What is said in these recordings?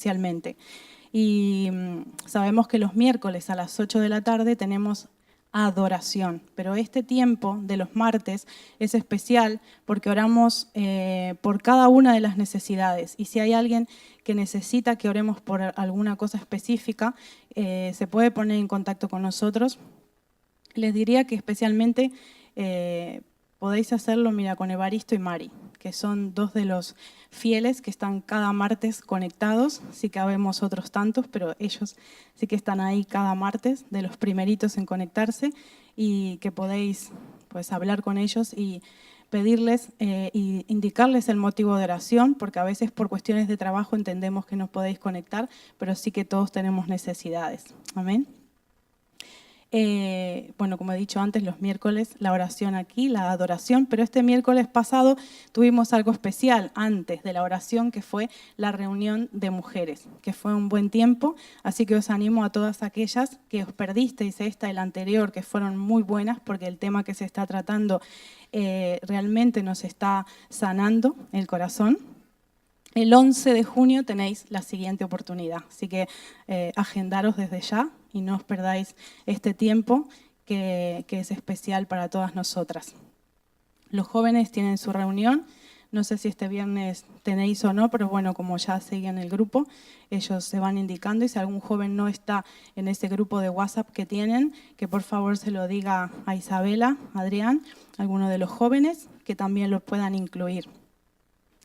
especialmente. Y sabemos que los miércoles a las 8 de la tarde tenemos adoración, pero este tiempo de los martes es especial porque oramos por cada una de las necesidades, y si hay alguien que necesita que oremos por alguna cosa específica, se puede poner en contacto con nosotros. Les diría que especialmente podéis hacerlo, mira, con Evaristo y Mari, que son dos de los fieles que están cada martes conectados. Sí que habemos otros tantos, pero ellos sí que están ahí cada martes, de los primeritos en conectarse, y que podéis pues hablar con ellos y pedirles y indicarles el motivo de oración, porque a veces por cuestiones de trabajo entendemos que no podéis conectar, pero sí que todos tenemos necesidades. Amén. Bueno, como he dicho antes, los miércoles la oración aquí, la adoración, pero este miércoles pasado tuvimos algo especial antes de la oración, que fue la reunión de mujeres, que fue un buen tiempo, así que os animo a todas aquellas que os perdisteis esta y la anterior, que fueron muy buenas, porque el tema que se está tratando realmente nos está sanando el corazón. El 11 de junio tenéis la siguiente oportunidad, así que agendaros desde ya y no os perdáis este tiempo que es especial para todas nosotras. Los jóvenes tienen su reunión, no sé si este viernes tenéis o no, pero bueno, como ya seguían el grupo, ellos se van indicando, y si algún joven no está en ese grupo de WhatsApp que tienen, que por favor se lo diga a Isabela, Adrián, alguno de los jóvenes, que también los puedan incluir.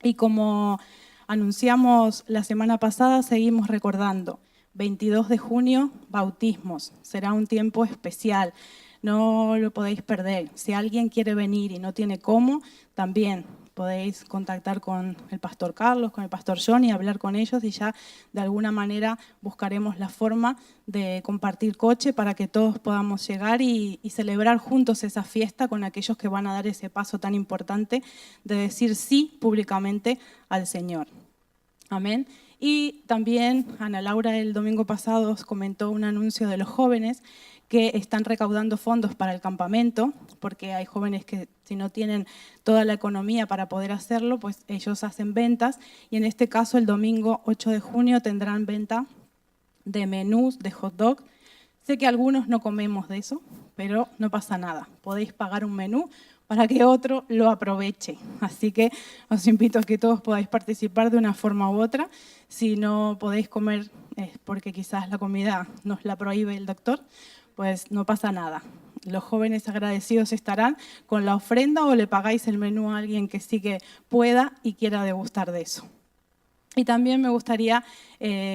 Y como anunciamos la semana pasada, seguimos recordando. 22 de junio, bautismos. Será un tiempo especial, no lo podéis perder. Si alguien quiere venir y no tiene cómo, también podéis contactar con el pastor Carlos, con el pastor John, y hablar con ellos, y ya de alguna manera buscaremos la forma de compartir coche para que todos podamos llegar y celebrar juntos esa fiesta con aquellos que van a dar ese paso tan importante de decir sí públicamente al Señor. Amén. Y también Ana Laura el domingo pasado os comentó un anuncio de los jóvenes que están recaudando fondos para el campamento, porque hay jóvenes que si no tienen toda la economía para poder hacerlo, pues ellos hacen ventas, y en este caso el domingo 8 de junio tendrán venta de menús de hot dog. Sé que algunos no comemos de eso, pero no pasa nada, podéis pagar un menú para que otro lo aproveche. Así que os invito a que todos podáis participar de una forma u otra. Si no podéis comer porque quizás la comida nos la prohíbe el doctor, pues no pasa nada. Los jóvenes agradecidos estarán con la ofrenda, o le pagáis el menú a alguien que sí que pueda y quiera degustar de eso. Y también me gustaría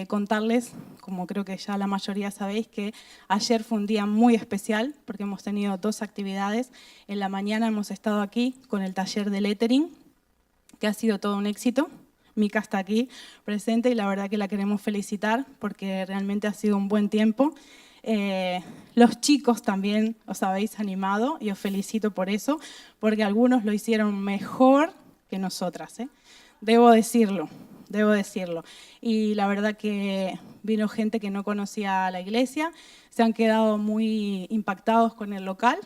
contarles, como creo que ya la mayoría sabéis, que ayer fue un día muy especial porque hemos tenido dos actividades. En la mañana hemos estado aquí con el taller de lettering, que ha sido todo un éxito. Mica está aquí presente y la verdad que la queremos felicitar porque realmente ha sido un buen tiempo. Los chicos también os habéis animado y os felicito por eso, porque algunos lo hicieron mejor que nosotras, Debo decirlo. Y la verdad que vino gente que no conocía la iglesia, se han quedado muy impactados con el local,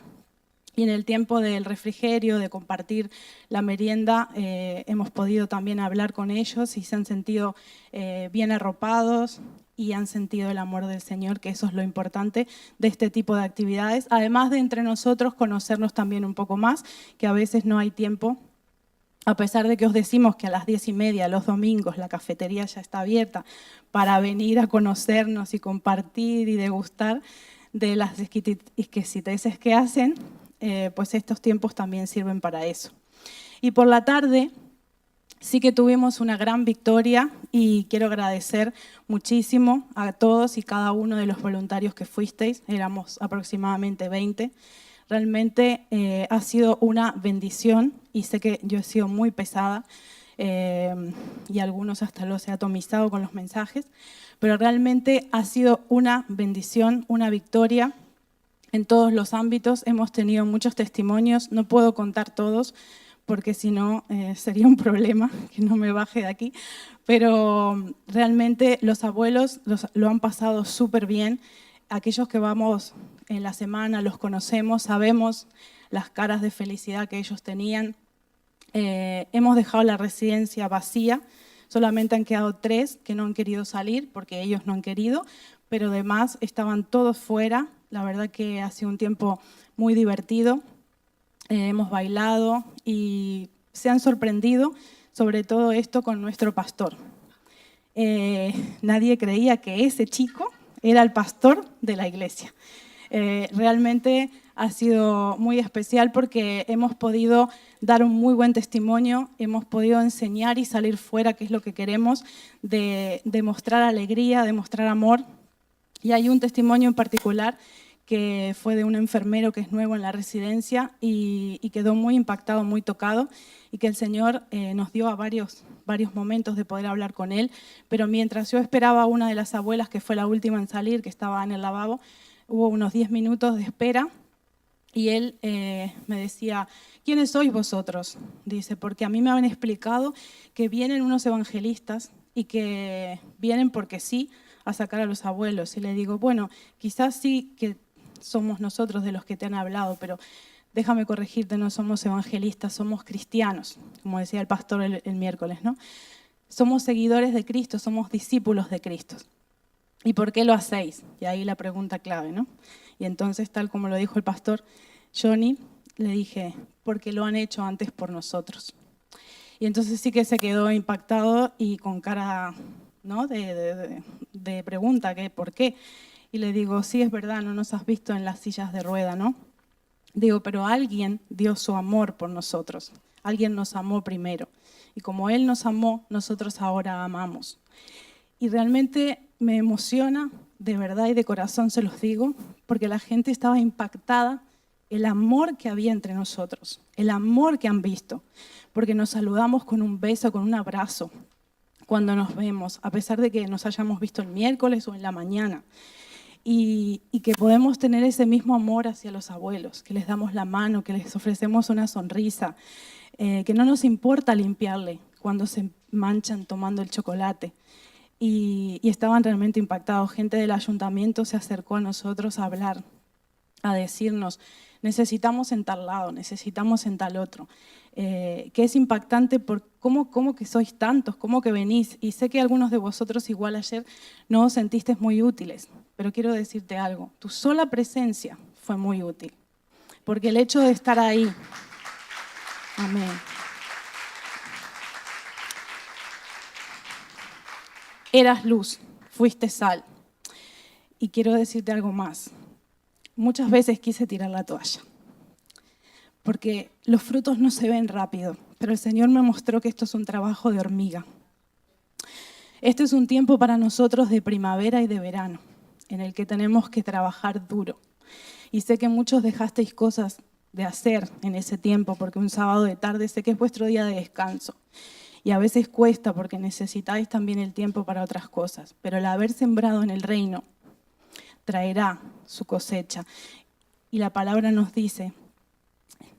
y en el tiempo del refrigerio, de compartir la merienda, hemos podido también hablar con ellos y se han sentido bien arropados y han sentido el amor del Señor, que eso es lo importante de este tipo de actividades. Además de entre nosotros conocernos también un poco más, que a veces no hay tiempo. A pesar de que os decimos que a las 10:30 los domingos la cafetería ya está abierta para venir a conocernos y compartir y degustar de las exquisiteces que hacen, pues estos tiempos también sirven para eso. Y por la tarde sí que tuvimos una gran victoria, y quiero agradecer muchísimo a todos y cada uno de los voluntarios que fuisteis. Éramos aproximadamente 20. Realmente ha sido una bendición, y sé que yo he sido muy pesada y algunos hasta los he atomizado con los mensajes, pero realmente ha sido una bendición, una victoria en todos los ámbitos. Hemos tenido muchos testimonios, no puedo contar todos porque si no sería un problema que no me baje de aquí, pero realmente los abuelos lo han pasado súper bien. Aquellos que vamos en la semana los conocemos, sabemos las caras de felicidad que ellos tenían. Hemos dejado la residencia vacía, Solamente han quedado 3 que no han querido salir porque ellos no han querido, pero además estaban todos fuera. La verdad que ha sido un tiempo muy divertido. Hemos bailado y se han sorprendido, sobre todo esto con nuestro pastor. Nadie creía que ese chico era el pastor de la iglesia. Realmente ha sido muy especial porque hemos podido dar un muy buen testimonio, hemos podido enseñar y salir fuera, que es lo que queremos, de mostrar alegría, de mostrar amor. Y hay un testimonio en particular que fue de un enfermero que es nuevo en la residencia y quedó muy impactado, muy tocado, y que el Señor nos dio a varios momentos de poder hablar con él, pero mientras yo esperaba a una de las abuelas, que fue la última en salir, que estaba en el lavabo, hubo unos 10 minutos de espera y él me decía: ¿quiénes sois vosotros? Dice, porque a mí me han explicado que vienen unos evangelistas y que vienen porque sí a sacar a los abuelos. Y le digo, bueno, quizás sí que somos nosotros de los que te han hablado, pero déjame corregirte, no somos evangelistas, somos cristianos, como decía el pastor el miércoles, ¿no? Somos seguidores de Cristo, somos discípulos de Cristo. ¿Y por qué lo hacéis? Y ahí la pregunta clave, ¿no? Y entonces, tal como lo dijo el pastor Johnny, le dije, porque lo han hecho antes por nosotros. Y entonces sí que se quedó impactado y con cara, ¿no?, de pregunta, ¿por qué? Y le digo, sí, es verdad, no nos has visto en las sillas de rueda, ¿no? Digo, pero alguien dio su amor por nosotros. Alguien nos amó primero. Y como Él nos amó, nosotros ahora amamos. Y realmente me emociona, de verdad y de corazón se los digo, porque la gente estaba impactada, el amor que había entre nosotros, el amor que han visto, porque nos saludamos con un beso, con un abrazo, cuando nos vemos, a pesar de que nos hayamos visto el miércoles o en la mañana. Y que podemos tener ese mismo amor hacia los abuelos, que les damos la mano, que les ofrecemos una sonrisa, que no nos importa limpiarle cuando se manchan tomando el chocolate. Y estaban realmente impactados. Gente del ayuntamiento se acercó a nosotros a hablar, a decirnos, necesitamos en tal lado, necesitamos en tal otro. Que es impactante por cómo que sois tantos, cómo que venís. Y sé que algunos de vosotros igual ayer no os sentisteis muy útiles, pero quiero decirte algo, tu sola presencia fue muy útil, porque el hecho de estar ahí, amén. Eras luz, fuiste sal. Y quiero decirte algo más. Muchas veces quise tirar la toalla, porque los frutos no se ven rápido, pero el Señor me mostró que esto es un trabajo de hormiga. Este es un tiempo para nosotros de primavera y de verano, en el que tenemos que trabajar duro. Y sé que muchos dejasteis cosas de hacer en ese tiempo, porque un sábado de tarde sé que es vuestro día de descanso. Y a veces cuesta porque necesitáis también el tiempo para otras cosas. Pero el haber sembrado en el reino traerá su cosecha. Y la palabra nos dice,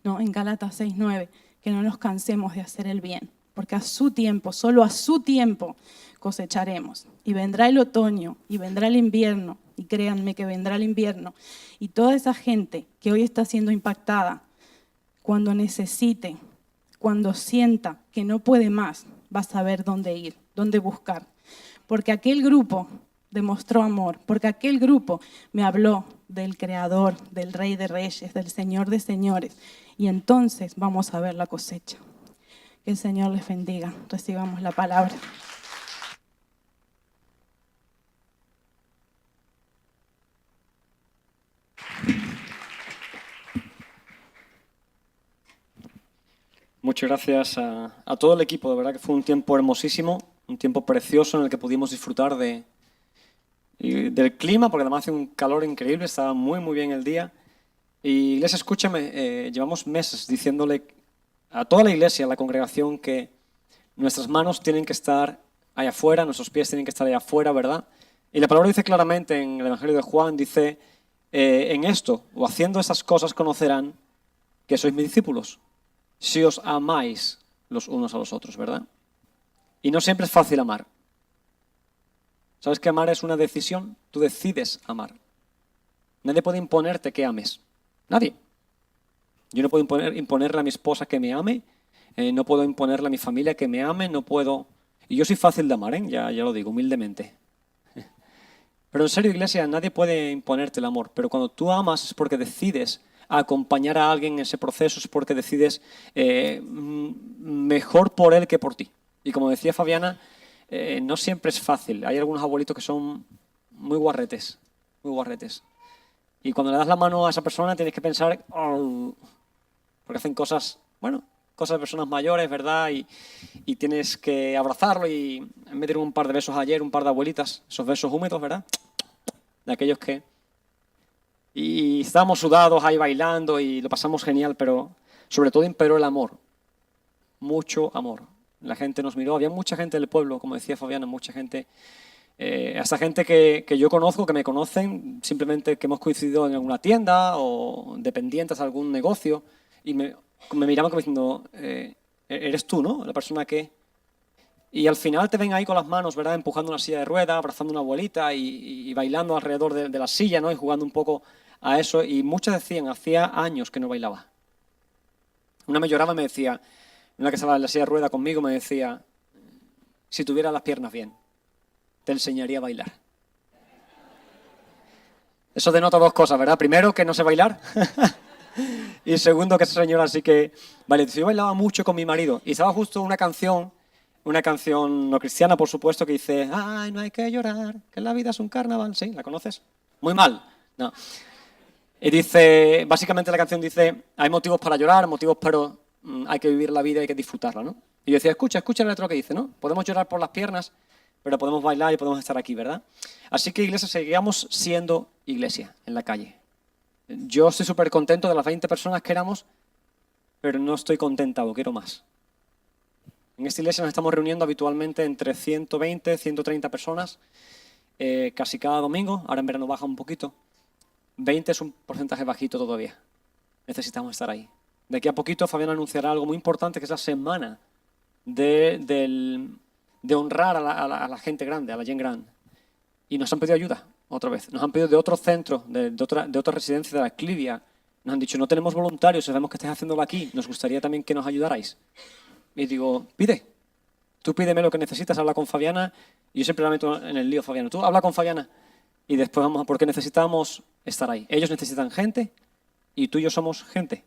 ¿no?, en Gálatas 6:9, que no nos cansemos de hacer el bien, porque a su tiempo, solo a su tiempo, cosecharemos. Y vendrá el otoño, y vendrá el invierno, y créanme que vendrá el invierno. Y toda esa gente que hoy está siendo impactada, cuando necesite, cuando sienta que no puede más, va a saber dónde ir, dónde buscar. Porque aquel grupo demostró amor, porque aquel grupo me habló del Creador, del Rey de Reyes, del Señor de Señores. Y entonces vamos a ver la cosecha. Que el Señor les bendiga. Recibamos la palabra. Muchas gracias a todo el equipo. De verdad que fue un tiempo hermosísimo, un tiempo precioso en el que pudimos disfrutar del clima, porque además hace un calor increíble, estaba muy bien el día. Y Iglesia, escúchame, llevamos meses diciéndole a toda la iglesia, a la congregación, que nuestras manos tienen que estar allá afuera, nuestros pies tienen que estar allá afuera, ¿verdad? Y la palabra dice claramente en el Evangelio de Juan, dice, en esto, o haciendo esas cosas, conocerán que sois mis discípulos, si os amáis los unos a los otros, ¿verdad? Y no siempre es fácil amar. ¿Sabes que amar es una decisión? Tú decides amar. Nadie puede imponerte que ames. Nadie. Yo no puedo imponerle a mi esposa que me ame, no puedo imponerle a mi familia que me ame, no puedo Y yo soy fácil de amar, ¿eh? Ya lo digo, humildemente. Pero en serio, iglesia, nadie puede imponerte el amor. Pero cuando tú amas es porque decides acompañar a alguien en ese proceso, es porque decides mejor por él que por ti. Y como decía Fabiana, no siempre es fácil. Hay algunos abuelitos que son muy guarretes, muy guarretes. Y cuando le das la mano a esa persona tienes que pensar, "Oh", porque hacen cosas, bueno, cosas de personas mayores, ¿verdad? Y tienes que abrazarlo y me dieron un par de besos ayer, un par de abuelitas, esos besos húmedos, ¿verdad? De aquellos que... Y estábamos sudados ahí bailando y lo pasamos genial, pero sobre todo imperó el amor, mucho amor. La gente nos miró, había mucha gente del pueblo, como decía Fabiana, mucha gente, hasta gente que yo conozco, que me conocen, simplemente que hemos coincidido en alguna tienda o dependientes de algún negocio, y me miraban como diciendo, eres tú, ¿no? La persona que... Y al final te ven ahí con las manos, ¿verdad? Empujando una silla de ruedas, abrazando a una abuelita y bailando alrededor de la silla, ¿no? Y jugando un poco a eso. Y muchos decían, hacía años que no bailaba. Una me lloraba y me decía, una que estaba en la silla de ruedas conmigo, me decía, si tuviera las piernas bien, te enseñaría a bailar. Eso denota dos cosas, ¿verdad? Primero, que no sé bailar. Y segundo, que esa señora sí que... Vale, yo bailaba mucho con mi marido. Y estaba justo una canción no cristiana, por supuesto, que dice, ay, no hay que llorar, que la vida es un carnaval. ¿Sí? ¿La conoces? Muy mal. No. Y dice, básicamente la canción dice, hay motivos para llorar, motivos, pero hay que vivir la vida y hay que disfrutarla, ¿no? Y yo decía, escucha la letra que dice, ¿no? Podemos llorar por las piernas, pero podemos bailar y podemos estar aquí, ¿verdad? Así que, iglesia, seguíamos siendo iglesia en la calle. Yo estoy súper contento de las 20 personas que éramos, pero no estoy contentado, quiero más. En esta iglesia nos estamos reuniendo habitualmente entre 120, 130 personas, casi cada domingo. Ahora en verano baja un poquito. 20 es un porcentaje bajito todavía. Necesitamos estar ahí. De aquí a poquito Fabián anunciará algo muy importante, que es la semana de honrar a la gente grande, a la gente grande. Y nos han pedido ayuda, otra vez. Nos han pedido de otro centro, de otra residencia de la Clivia. Nos han dicho, no tenemos voluntarios, sabemos que estáis haciéndolo aquí. Nos gustaría también que nos ayudarais. Y digo, pide. Tú pídeme lo que necesitas, habla con Fabiana. Y yo siempre la meto en el lío, Fabiana. Tú habla con Fabiana. Y después vamos a... Porque necesitamos estar ahí. Ellos necesitan gente y tú y yo somos gente.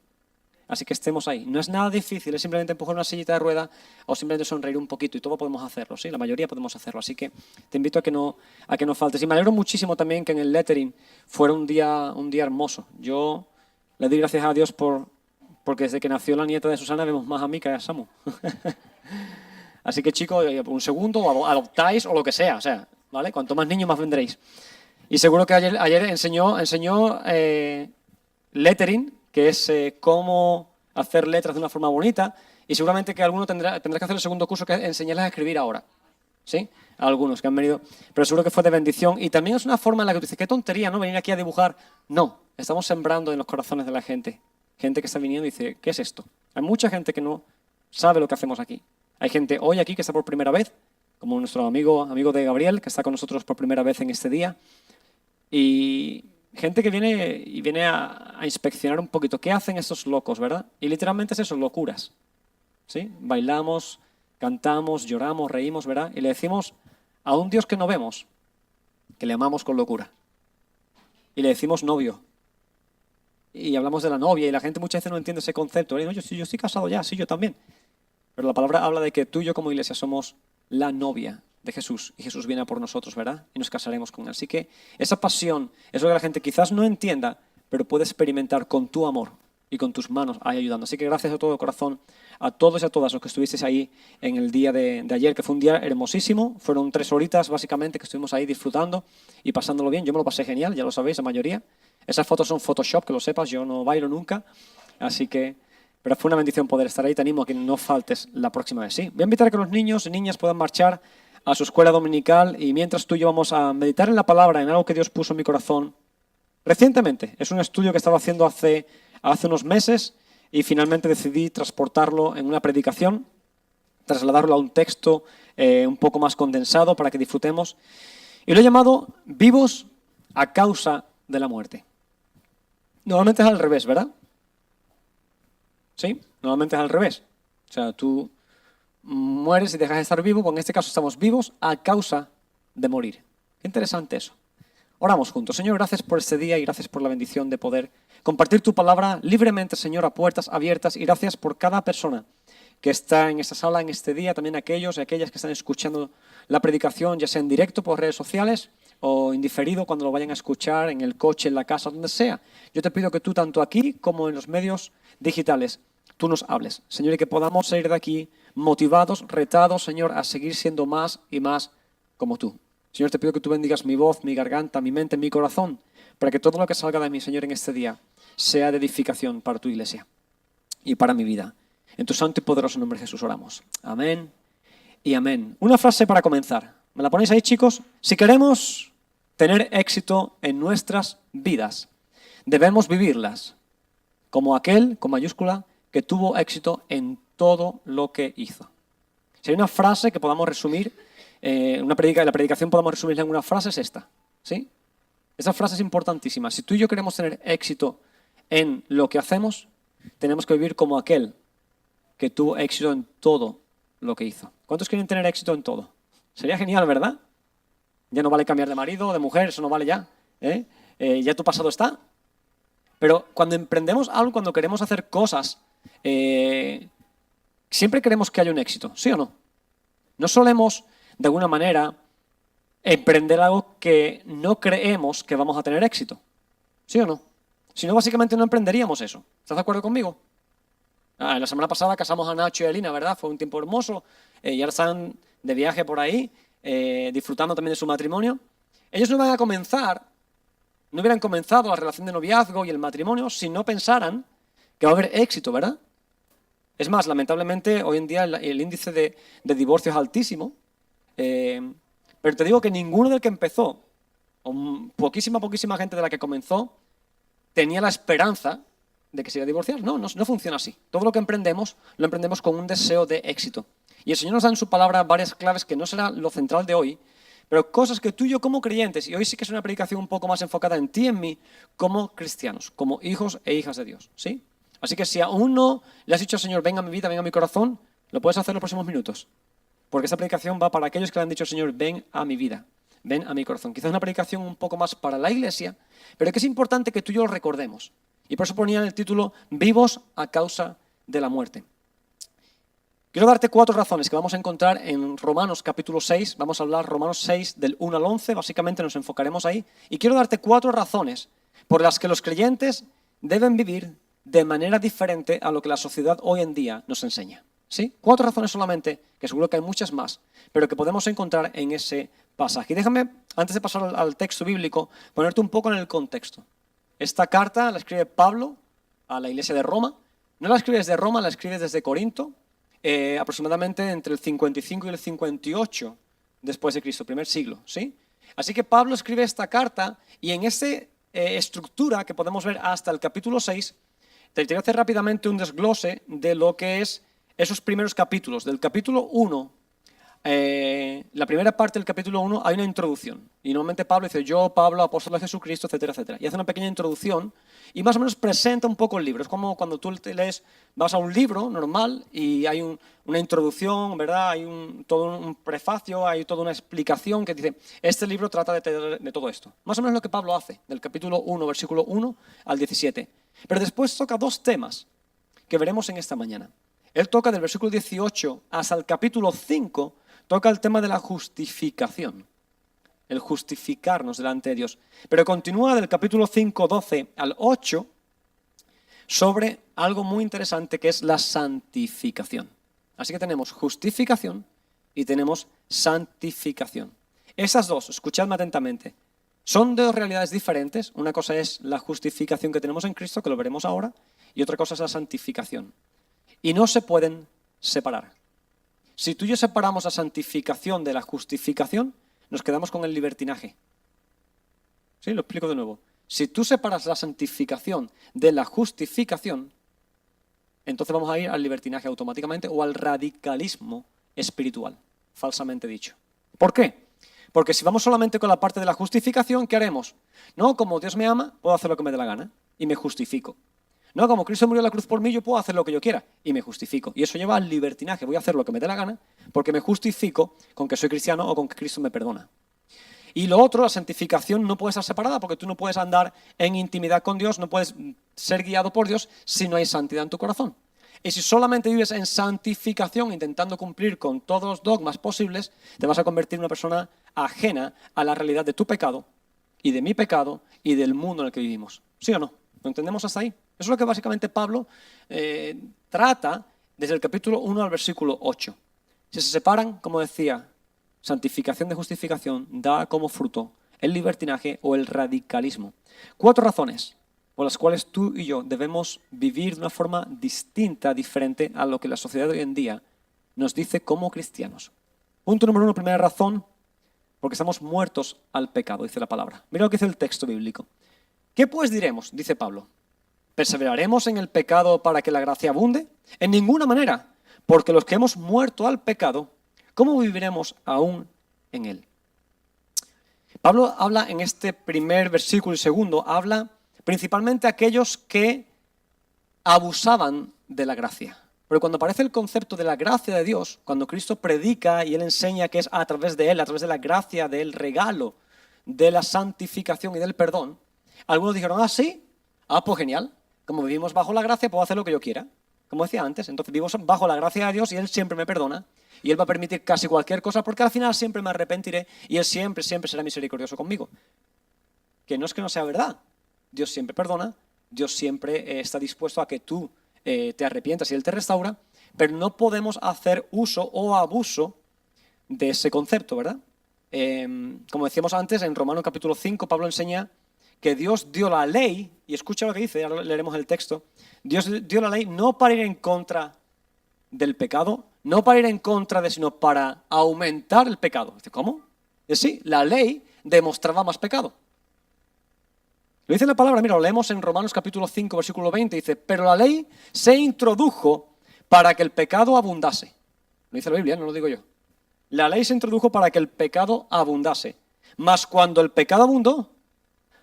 Así que estemos ahí. No es nada difícil, es simplemente empujar una sillita de rueda o simplemente sonreír un poquito y todo podemos hacerlo, ¿sí? La mayoría podemos hacerlo. Así que te invito a que no faltes. Y me alegro muchísimo también que en el lettering fuera un día hermoso. Yo le doy gracias a Dios porque desde que nació la nieta de Susana vemos más a mí que a Samu. Así que chicos, un segundo, o adoptáis o lo que sea, ¿vale? Cuanto más niños más vendréis. Y seguro que ayer enseñó lettering, que es cómo hacer letras de una forma bonita, y seguramente que alguno tendrá que hacer el segundo curso, que es enseñarles a escribir ahora, ¿sí? A algunos que han venido, pero seguro que fue de bendición. Y también es una forma en la que tú dices, qué tontería, ¿no? Venir aquí a dibujar. No, estamos sembrando en los corazones de la gente. Gente que está viniendo y dice, ¿qué es esto? Hay mucha gente que no sabe lo que hacemos aquí. Hay gente hoy aquí que está por primera vez, como nuestro amigo de Gabriel, que está con nosotros por primera vez en este día. Y gente que viene a inspeccionar un poquito qué hacen estos locos, ¿verdad? Y literalmente es eso, locuras. ¿Sí? Bailamos, cantamos, lloramos, reímos, ¿verdad? Y le decimos a un Dios que no vemos, que le amamos con locura. Y le decimos novio. Y hablamos de la novia y la gente muchas veces no entiende ese concepto. Yo estoy casado ya, sí, yo también. Pero la palabra habla de que tú y yo como iglesia somos la novia de Jesús y Jesús viene a por nosotros, ¿verdad? Y nos casaremos con él. Así que esa pasión es lo que la gente quizás no entienda, pero puede experimentar con tu amor y con tus manos ahí ayudando. Así que gracias de todo corazón a todos y a todas los que estuvisteis ahí en el día de ayer, que fue un día hermosísimo. Fueron 3 horitas básicamente que estuvimos ahí disfrutando y pasándolo bien. Yo me lo pasé genial, ya lo sabéis, la mayoría. Esas fotos son Photoshop, que lo sepas, yo no bailo nunca. Así que... Pero fue una bendición poder estar ahí. Te animo a que no faltes la próxima vez. ¿Sí? Voy a invitar a que los niños y niñas puedan marchar a su escuela dominical y mientras tú y yo vamos a meditar en la palabra, en algo que Dios puso en mi corazón recientemente. Es un estudio que estaba haciendo hace unos meses y finalmente decidí transportarlo en una predicación, trasladarlo a un texto un poco más condensado para que disfrutemos. Y lo he llamado Vivos a causa de la muerte. Normalmente es al revés, ¿verdad? ¿Sí? Normalmente es al revés. O sea, tú mueres y dejas de estar vivo, pues en este caso estamos vivos a causa de morir. Qué interesante eso. Oramos juntos. Señor, gracias por este día y gracias por la bendición de poder compartir tu palabra libremente, Señor, a puertas abiertas, y gracias por cada persona que está en esta sala en este día, también aquellos y aquellas que están escuchando la predicación, ya sea en directo por redes sociales o en diferido cuando lo vayan a escuchar en el coche, en la casa, donde sea. Yo te pido que tú, tanto aquí como en los medios digitales, tú nos hables, Señor, y que podamos salir de aquí motivados, retados, Señor, a seguir siendo más y más como tú. Señor, te pido que tú bendigas mi voz, mi garganta, mi mente, mi corazón, para que todo lo que salga de mí, Señor, en este día sea de edificación para tu iglesia y para mi vida. En tu santo y poderoso nombre, Jesús, oramos. Amén y amén. Una frase para comenzar. ¿Me la ponéis ahí, chicos? Si queremos tener éxito en nuestras vidas, debemos vivirlas como aquel, con mayúscula, que tuvo éxito en todo lo que hizo. Si hay una frase que podamos resumir, la predicación podamos resumirla en una frase, es esta. ¿Sí? Esa frase es importantísima. Si tú y yo queremos tener éxito en lo que hacemos, tenemos que vivir como aquel que tuvo éxito en todo lo que hizo. ¿Cuántos quieren tener éxito en todo? Sería genial, ¿verdad? Ya no vale cambiar de marido, de mujer, eso no vale ya. Ya tu pasado está. Pero cuando emprendemos algo, cuando queremos hacer cosas, siempre queremos que haya un éxito, ¿sí o no? No solemos, de alguna manera, emprender algo que no creemos que vamos a tener éxito, ¿sí o no? Si no, básicamente no emprenderíamos eso. ¿Estás de acuerdo conmigo? La semana pasada casamos a Nacho y a Elina, ¿verdad? Fue un tiempo hermoso. Y ahora están de viaje por ahí, disfrutando también de su matrimonio. Ellos no hubieran comenzado la relación de noviazgo y el matrimonio si no pensaran que va a haber éxito, ¿verdad? Es más, lamentablemente, hoy en día el índice de divorcio es altísimo. Pero te digo que ninguno del que empezó, o poquísima gente de la que comenzó, tenía la esperanza de que se iba a divorciar. No funciona así. Todo lo que emprendemos, lo emprendemos con un deseo de éxito. Y el Señor nos da en su palabra varias claves que no será lo central de hoy, pero cosas que tú y yo como creyentes, y hoy sí que es una predicación un poco más enfocada en ti y en mí, como cristianos, como hijos e hijas de Dios, ¿sí? Así que si aún no le has dicho al Señor, venga a mi vida, venga a mi corazón, lo puedes hacer en los próximos minutos. Porque esta predicación va para aquellos que le han dicho al Señor, ven a mi vida, ven a mi corazón. Quizás una predicación un poco más para la iglesia, pero que es importante que tú y yo lo recordemos. Y por eso ponía en el título, vivos a causa de la muerte. Quiero darte 4 razones que vamos a encontrar en Romanos capítulo 6. Vamos a hablar Romanos 6 del 1 al 11, básicamente nos enfocaremos ahí. Y quiero darte 4 razones por las que los creyentes deben vivir de manera diferente a lo que la sociedad hoy en día nos enseña. ¿Sí? 4 razones solamente, que seguro que hay muchas más, pero que podemos encontrar en ese pasaje. Y déjame, antes de pasar al texto bíblico, ponerte un poco en el contexto. Esta carta la escribe Pablo a la iglesia de Roma. No la escribe desde Roma, la escribe desde Corinto, aproximadamente entre el 55 y el 58 después de Cristo, primer siglo. ¿Sí? Así que Pablo escribe esta carta y en esa estructura que podemos ver hasta el capítulo 6, te quiero hacer rápidamente un desglose de lo que es esos primeros capítulos. Del capítulo 1, la primera parte del capítulo 1 hay una introducción. Y normalmente Pablo dice, yo, Pablo, apóstol de Jesucristo, etcétera, etcétera. Y hace una pequeña introducción y más o menos presenta un poco el libro. Es como cuando tú te lees, vas a un libro normal y hay una introducción, ¿verdad? Hay todo un prefacio, hay toda una explicación que dice, este libro trata de todo esto. Más o menos lo que Pablo hace, del capítulo 1, versículo 1 al 17. Pero después toca 2 temas que veremos en esta mañana. Él toca del versículo 18 hasta el capítulo 5, toca el tema de la justificación, el justificarnos delante de Dios. Pero continúa del capítulo 5, 12 al 8 sobre algo muy interesante que es la santificación. Así que tenemos justificación y tenemos santificación. Esas dos, escuchadme atentamente, son 2 realidades diferentes. Una cosa es la justificación que tenemos en Cristo, que lo veremos ahora, y otra cosa es la santificación. Y no se pueden separar. Si tú y yo separamos la santificación de la justificación, nos quedamos con el libertinaje. ¿Sí? Lo explico de nuevo. Si tú separas la santificación de la justificación, entonces vamos a ir al libertinaje automáticamente o al radicalismo espiritual, falsamente dicho. ¿Por qué? Porque si vamos solamente con la parte de la justificación, ¿qué haremos? No, como Dios me ama, puedo hacer lo que me dé la gana y me justifico. No, como Cristo murió en la cruz por mí, yo puedo hacer lo que yo quiera y me justifico. Y eso lleva al libertinaje. Voy a hacer lo que me dé la gana porque me justifico con que soy cristiano o con que Cristo me perdona. Y lo otro, la santificación no puede estar separada porque tú no puedes andar en intimidad con Dios, no puedes ser guiado por Dios si no hay santidad en tu corazón. Y si solamente vives en santificación intentando cumplir con todos los dogmas posibles, te vas a convertir en una persona ajena a la realidad de tu pecado y de mi pecado y del mundo en el que vivimos. ¿Sí o no? ¿Lo entendemos hasta ahí? Eso es lo que básicamente Pablo trata desde el capítulo 1 al versículo 8. Si se separan, como decía, santificación de justificación da como fruto el libertinaje o el radicalismo. 4 razones por las cuales tú y yo debemos vivir de una forma distinta, diferente a lo que la sociedad de hoy en día nos dice como cristianos. Punto número 1, primera razón, porque estamos muertos al pecado, dice la palabra. Mira lo que dice el texto bíblico. ¿Qué pues diremos? Dice Pablo. ¿Perseveraremos en el pecado para que la gracia abunde? En ninguna manera, porque los que hemos muerto al pecado, ¿cómo viviremos aún en él? Pablo habla en este primer versículo y segundo, habla principalmente a aquellos que abusaban de la gracia. Pero cuando aparece el concepto de la gracia de Dios, cuando Cristo predica y Él enseña que es a través de Él, a través de la gracia, del regalo, de la santificación y del perdón, algunos dijeron, sí, pues genial, como vivimos bajo la gracia, puedo hacer lo que yo quiera. Como decía antes, entonces vivo bajo la gracia de Dios y Él siempre me perdona. Y Él va a permitir casi cualquier cosa porque al final siempre me arrepentiré y Él siempre, siempre será misericordioso conmigo. Que no sea verdad. Dios siempre perdona, Dios siempre está dispuesto a que tú te arrepientas y Él te restaura, pero no podemos hacer uso o abuso de ese concepto, ¿verdad? Como decíamos antes, en Romanos capítulo 5, Pablo enseña que Dios dio la ley, y escucha lo que dice, ahora leeremos el texto, Dios dio la ley no para ir en contra del pecado, no para ir en contra de, sino para aumentar el pecado. Dice, ¿cómo? Sí, la ley demostraba más pecado. Lo dice la palabra, mira, lo leemos en Romanos capítulo 5, versículo 20, dice, pero la ley se introdujo para que el pecado abundase. Lo dice la Biblia, no lo digo yo. La ley se introdujo para que el pecado abundase. Mas cuando el pecado abundó,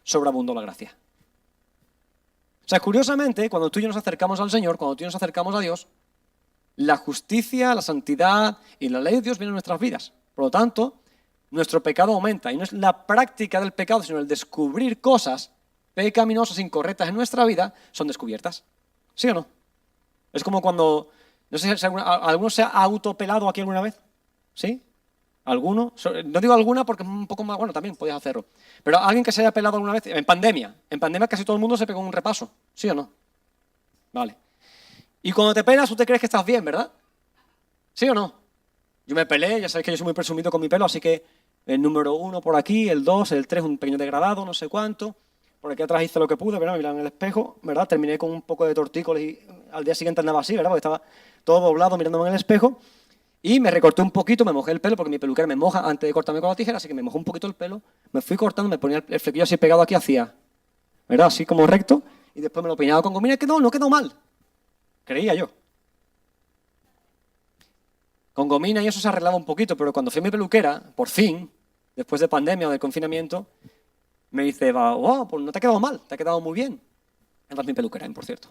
sobreabundó la gracia. O sea, curiosamente, cuando tú y yo nos acercamos al Señor, cuando tú y yo nos acercamos a Dios, la justicia, la santidad y la ley de Dios vienen a nuestras vidas. Por lo tanto, nuestro pecado aumenta. Y no es la práctica del pecado, sino el descubrir cosas pecaminosas, incorrectas en nuestra vida, son descubiertas. ¿Sí o no? Es como cuando, no sé si alguno se ha autopelado aquí alguna vez. ¿Sí? ¿Alguno? No digo alguna porque es un poco más, bueno, también podías hacerlo. Pero alguien que se haya pelado alguna vez, en pandemia casi todo el mundo se pegó un repaso. ¿Sí o no? Vale. Y cuando te pelas, tú te crees que estás bien, ¿verdad? ¿Sí o no? Yo me pelé, ya sabéis que yo soy muy presumido con mi pelo, así que el número 1 por aquí, el 2, el 3, un pequeño degradado, no sé cuánto. Por aquí atrás hice lo que pude, ¿verdad? Mirar en el espejo, ¿verdad? Terminé con un poco de tortícolis y al día siguiente andaba así, ¿verdad? Porque estaba todo doblado mirándome en el espejo. Y me recorté un poquito, me mojé el pelo, porque mi peluquera me moja antes de cortarme con la tijera, así que me mojó un poquito el pelo. Me fui cortando, me ponía el flequillo así pegado aquí hacia, ¿verdad? Así como recto. Y después me lo peinaba con gomina y no quedó mal. Creía yo. Con gomina y eso se arreglaba un poquito, pero cuando fui a mi peluquera, por fin, después de pandemia o de confinamiento, me dice, wow, pues no te ha quedado mal, te ha quedado muy bien. Es mi peluquera, por cierto.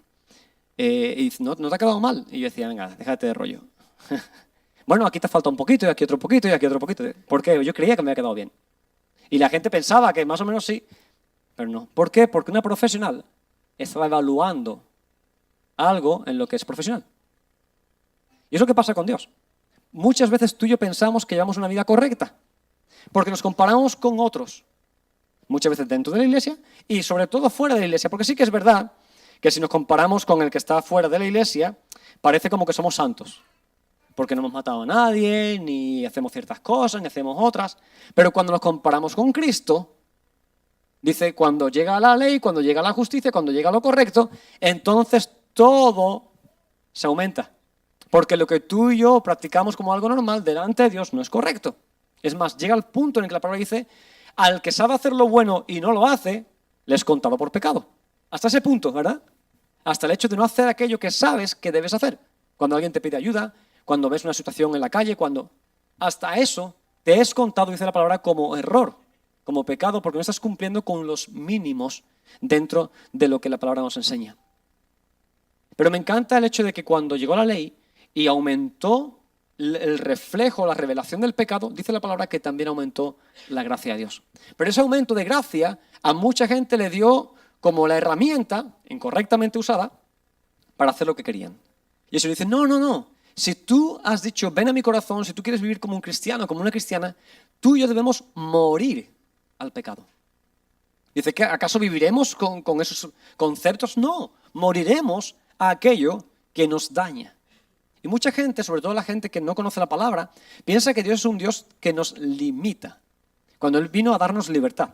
Y dice, no te ha quedado mal. Y yo decía, venga, déjate de rollo. Bueno, aquí te falta un poquito, y aquí otro poquito, y aquí otro poquito. ¿Por qué? Yo creía que me había quedado bien. Y la gente pensaba que más o menos sí, pero no. ¿Por qué? Porque una profesional estaba evaluando algo en lo que es profesional. Y es lo que pasa con Dios. Muchas veces tú y yo pensamos que llevamos una vida correcta, porque nos comparamos con otros. Muchas veces dentro de la iglesia y sobre todo fuera de la iglesia, porque sí que es verdad que si nos comparamos con el que está fuera de la iglesia, parece como que somos santos, porque no hemos matado a nadie, ni hacemos ciertas cosas, ni hacemos otras, pero cuando nos comparamos con Cristo, dice, cuando llega la ley, cuando llega la justicia, cuando llega lo correcto, entonces todo se aumenta, porque lo que tú y yo practicamos como algo normal delante de Dios no es correcto. Es más, llega el punto en el que la palabra dice, al que sabe hacer lo bueno y no lo hace, le es contado por pecado. Hasta ese punto, ¿verdad? Hasta el hecho de no hacer aquello que sabes que debes hacer. Cuando alguien te pide ayuda, cuando ves una situación en la calle, hasta eso te es contado, dice la palabra, como error, como pecado, porque no estás cumpliendo con los mínimos dentro de lo que la palabra nos enseña. Pero me encanta el hecho de que cuando llegó la ley y aumentó el reflejo, la revelación del pecado, dice la palabra que también aumentó la gracia de Dios. Pero ese aumento de gracia a mucha gente le dio como la herramienta, incorrectamente usada, para hacer lo que querían. Y eso dice, no, no, no. Si tú has dicho, ven a mi corazón, si tú quieres vivir como un cristiano, como una cristiana, tú y yo debemos morir al pecado. Dice, ¿que acaso viviremos con esos conceptos? No, moriremos a aquello que nos daña. Y mucha gente, sobre todo la gente que no conoce la palabra, piensa que Dios es un Dios que nos limita, cuando Él vino a darnos libertad.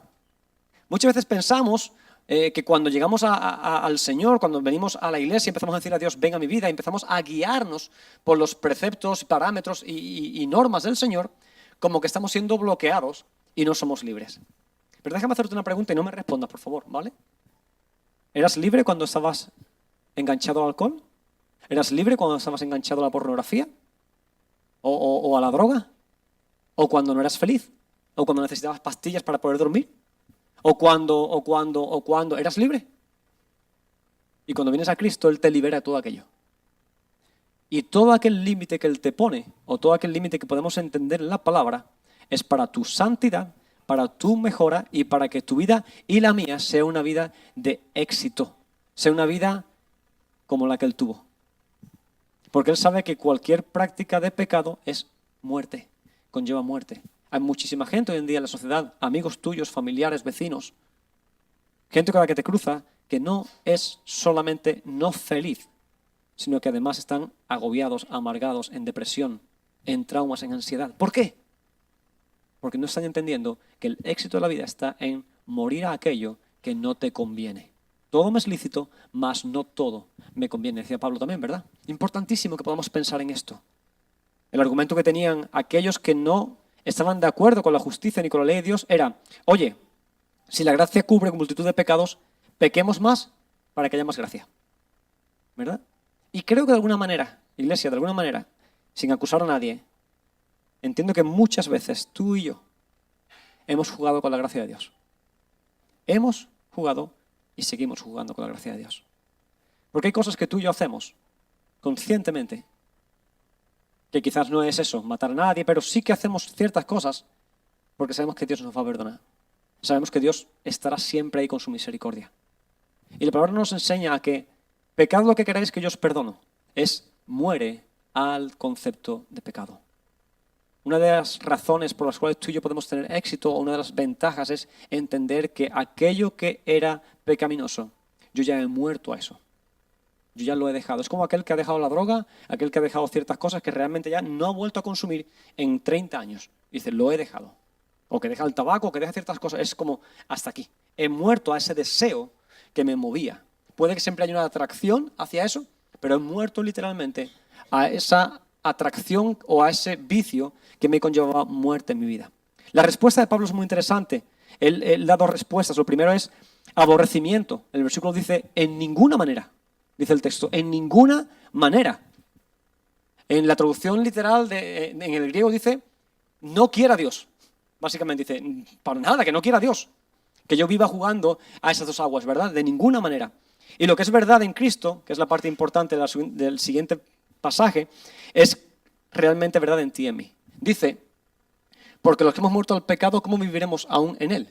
Muchas veces pensamos que cuando llegamos al Señor, cuando venimos a la iglesia, empezamos a decir a Dios, ven a mi vida, y empezamos a guiarnos por los preceptos, parámetros y normas del Señor, como que estamos siendo bloqueados y no somos libres. Pero déjame hacerte una pregunta y no me respondas, por favor, ¿vale? ¿Eras libre cuando estabas enganchado al alcohol? ¿Eras libre cuando estabas enganchado a la pornografía? ¿O a la droga? ¿O cuando no eras feliz? ¿O cuando necesitabas pastillas para poder dormir? ¿O cuando eras libre? Y cuando vienes a Cristo, Él te libera de todo aquello. Y todo aquel límite que Él te pone, o todo aquel límite que podemos entender en la palabra, es para tu santidad, para tu mejora y para que tu vida y la mía sea una vida de éxito, sea una vida como la que Él tuvo. Porque Él sabe que cualquier práctica de pecado es muerte, conlleva muerte. Hay muchísima gente hoy en día en la sociedad, amigos tuyos, familiares, vecinos, gente con la que te cruza, que no es solamente no feliz, sino que además están agobiados, amargados, en depresión, en traumas, en ansiedad. ¿Por qué? Porque no están entendiendo que el éxito de la vida está en morir a aquello que no te conviene. Todo me es lícito, mas no todo me conviene, decía Pablo también, ¿verdad? Importantísimo que podamos pensar en esto. El argumento que tenían aquellos que no estaban de acuerdo con la justicia ni con la ley de Dios era, oye, si la gracia cubre multitud de pecados, pequemos más para que haya más gracia. ¿Verdad? Y creo que de alguna manera, iglesia, de alguna manera, sin acusar a nadie, entiendo que muchas veces tú y yo hemos jugado con la gracia de Dios. Hemos jugado y seguimos jugando con la gracia de Dios. Porque hay cosas que tú y yo hacemos conscientemente, que quizás no es eso, matar a nadie, pero sí que hacemos ciertas cosas porque sabemos que Dios nos va a perdonar. Sabemos que Dios estará siempre ahí con su misericordia. Y la palabra nos enseña a que pecad lo que queráis que yo os perdono. Muere al concepto de pecado. Una de las razones por las cuales tú y yo podemos tener éxito, o una de las ventajas, es entender que aquello que era pecaminoso, yo ya he muerto a eso. Yo ya lo he dejado. Es como aquel que ha dejado la droga, aquel que ha dejado ciertas cosas que realmente ya no ha vuelto a consumir en 30 años. Dice, lo he dejado. O que deja el tabaco, o que deja ciertas cosas. Es como, hasta aquí. He muerto a ese deseo que me movía. Puede que siempre haya una atracción hacia eso, pero he muerto literalmente a esa atracción o a ese vicio que me conllevaba muerte en mi vida. La respuesta de Pablo es muy interesante. Él da dos respuestas. Lo primero es aborrecimiento. El versículo dice, en ninguna manera. Dice el texto, en ninguna manera. En la traducción literal, en el griego dice, no quiera Dios. Básicamente dice, para nada, que no quiera Dios. Que yo viva jugando a esas dos aguas, ¿verdad? De ninguna manera. Y lo que es verdad en Cristo, que es la parte importante del siguiente pasaje, es realmente verdad en ti y en mí. Dice, porque los que hemos muerto al pecado, ¿cómo viviremos aún en él?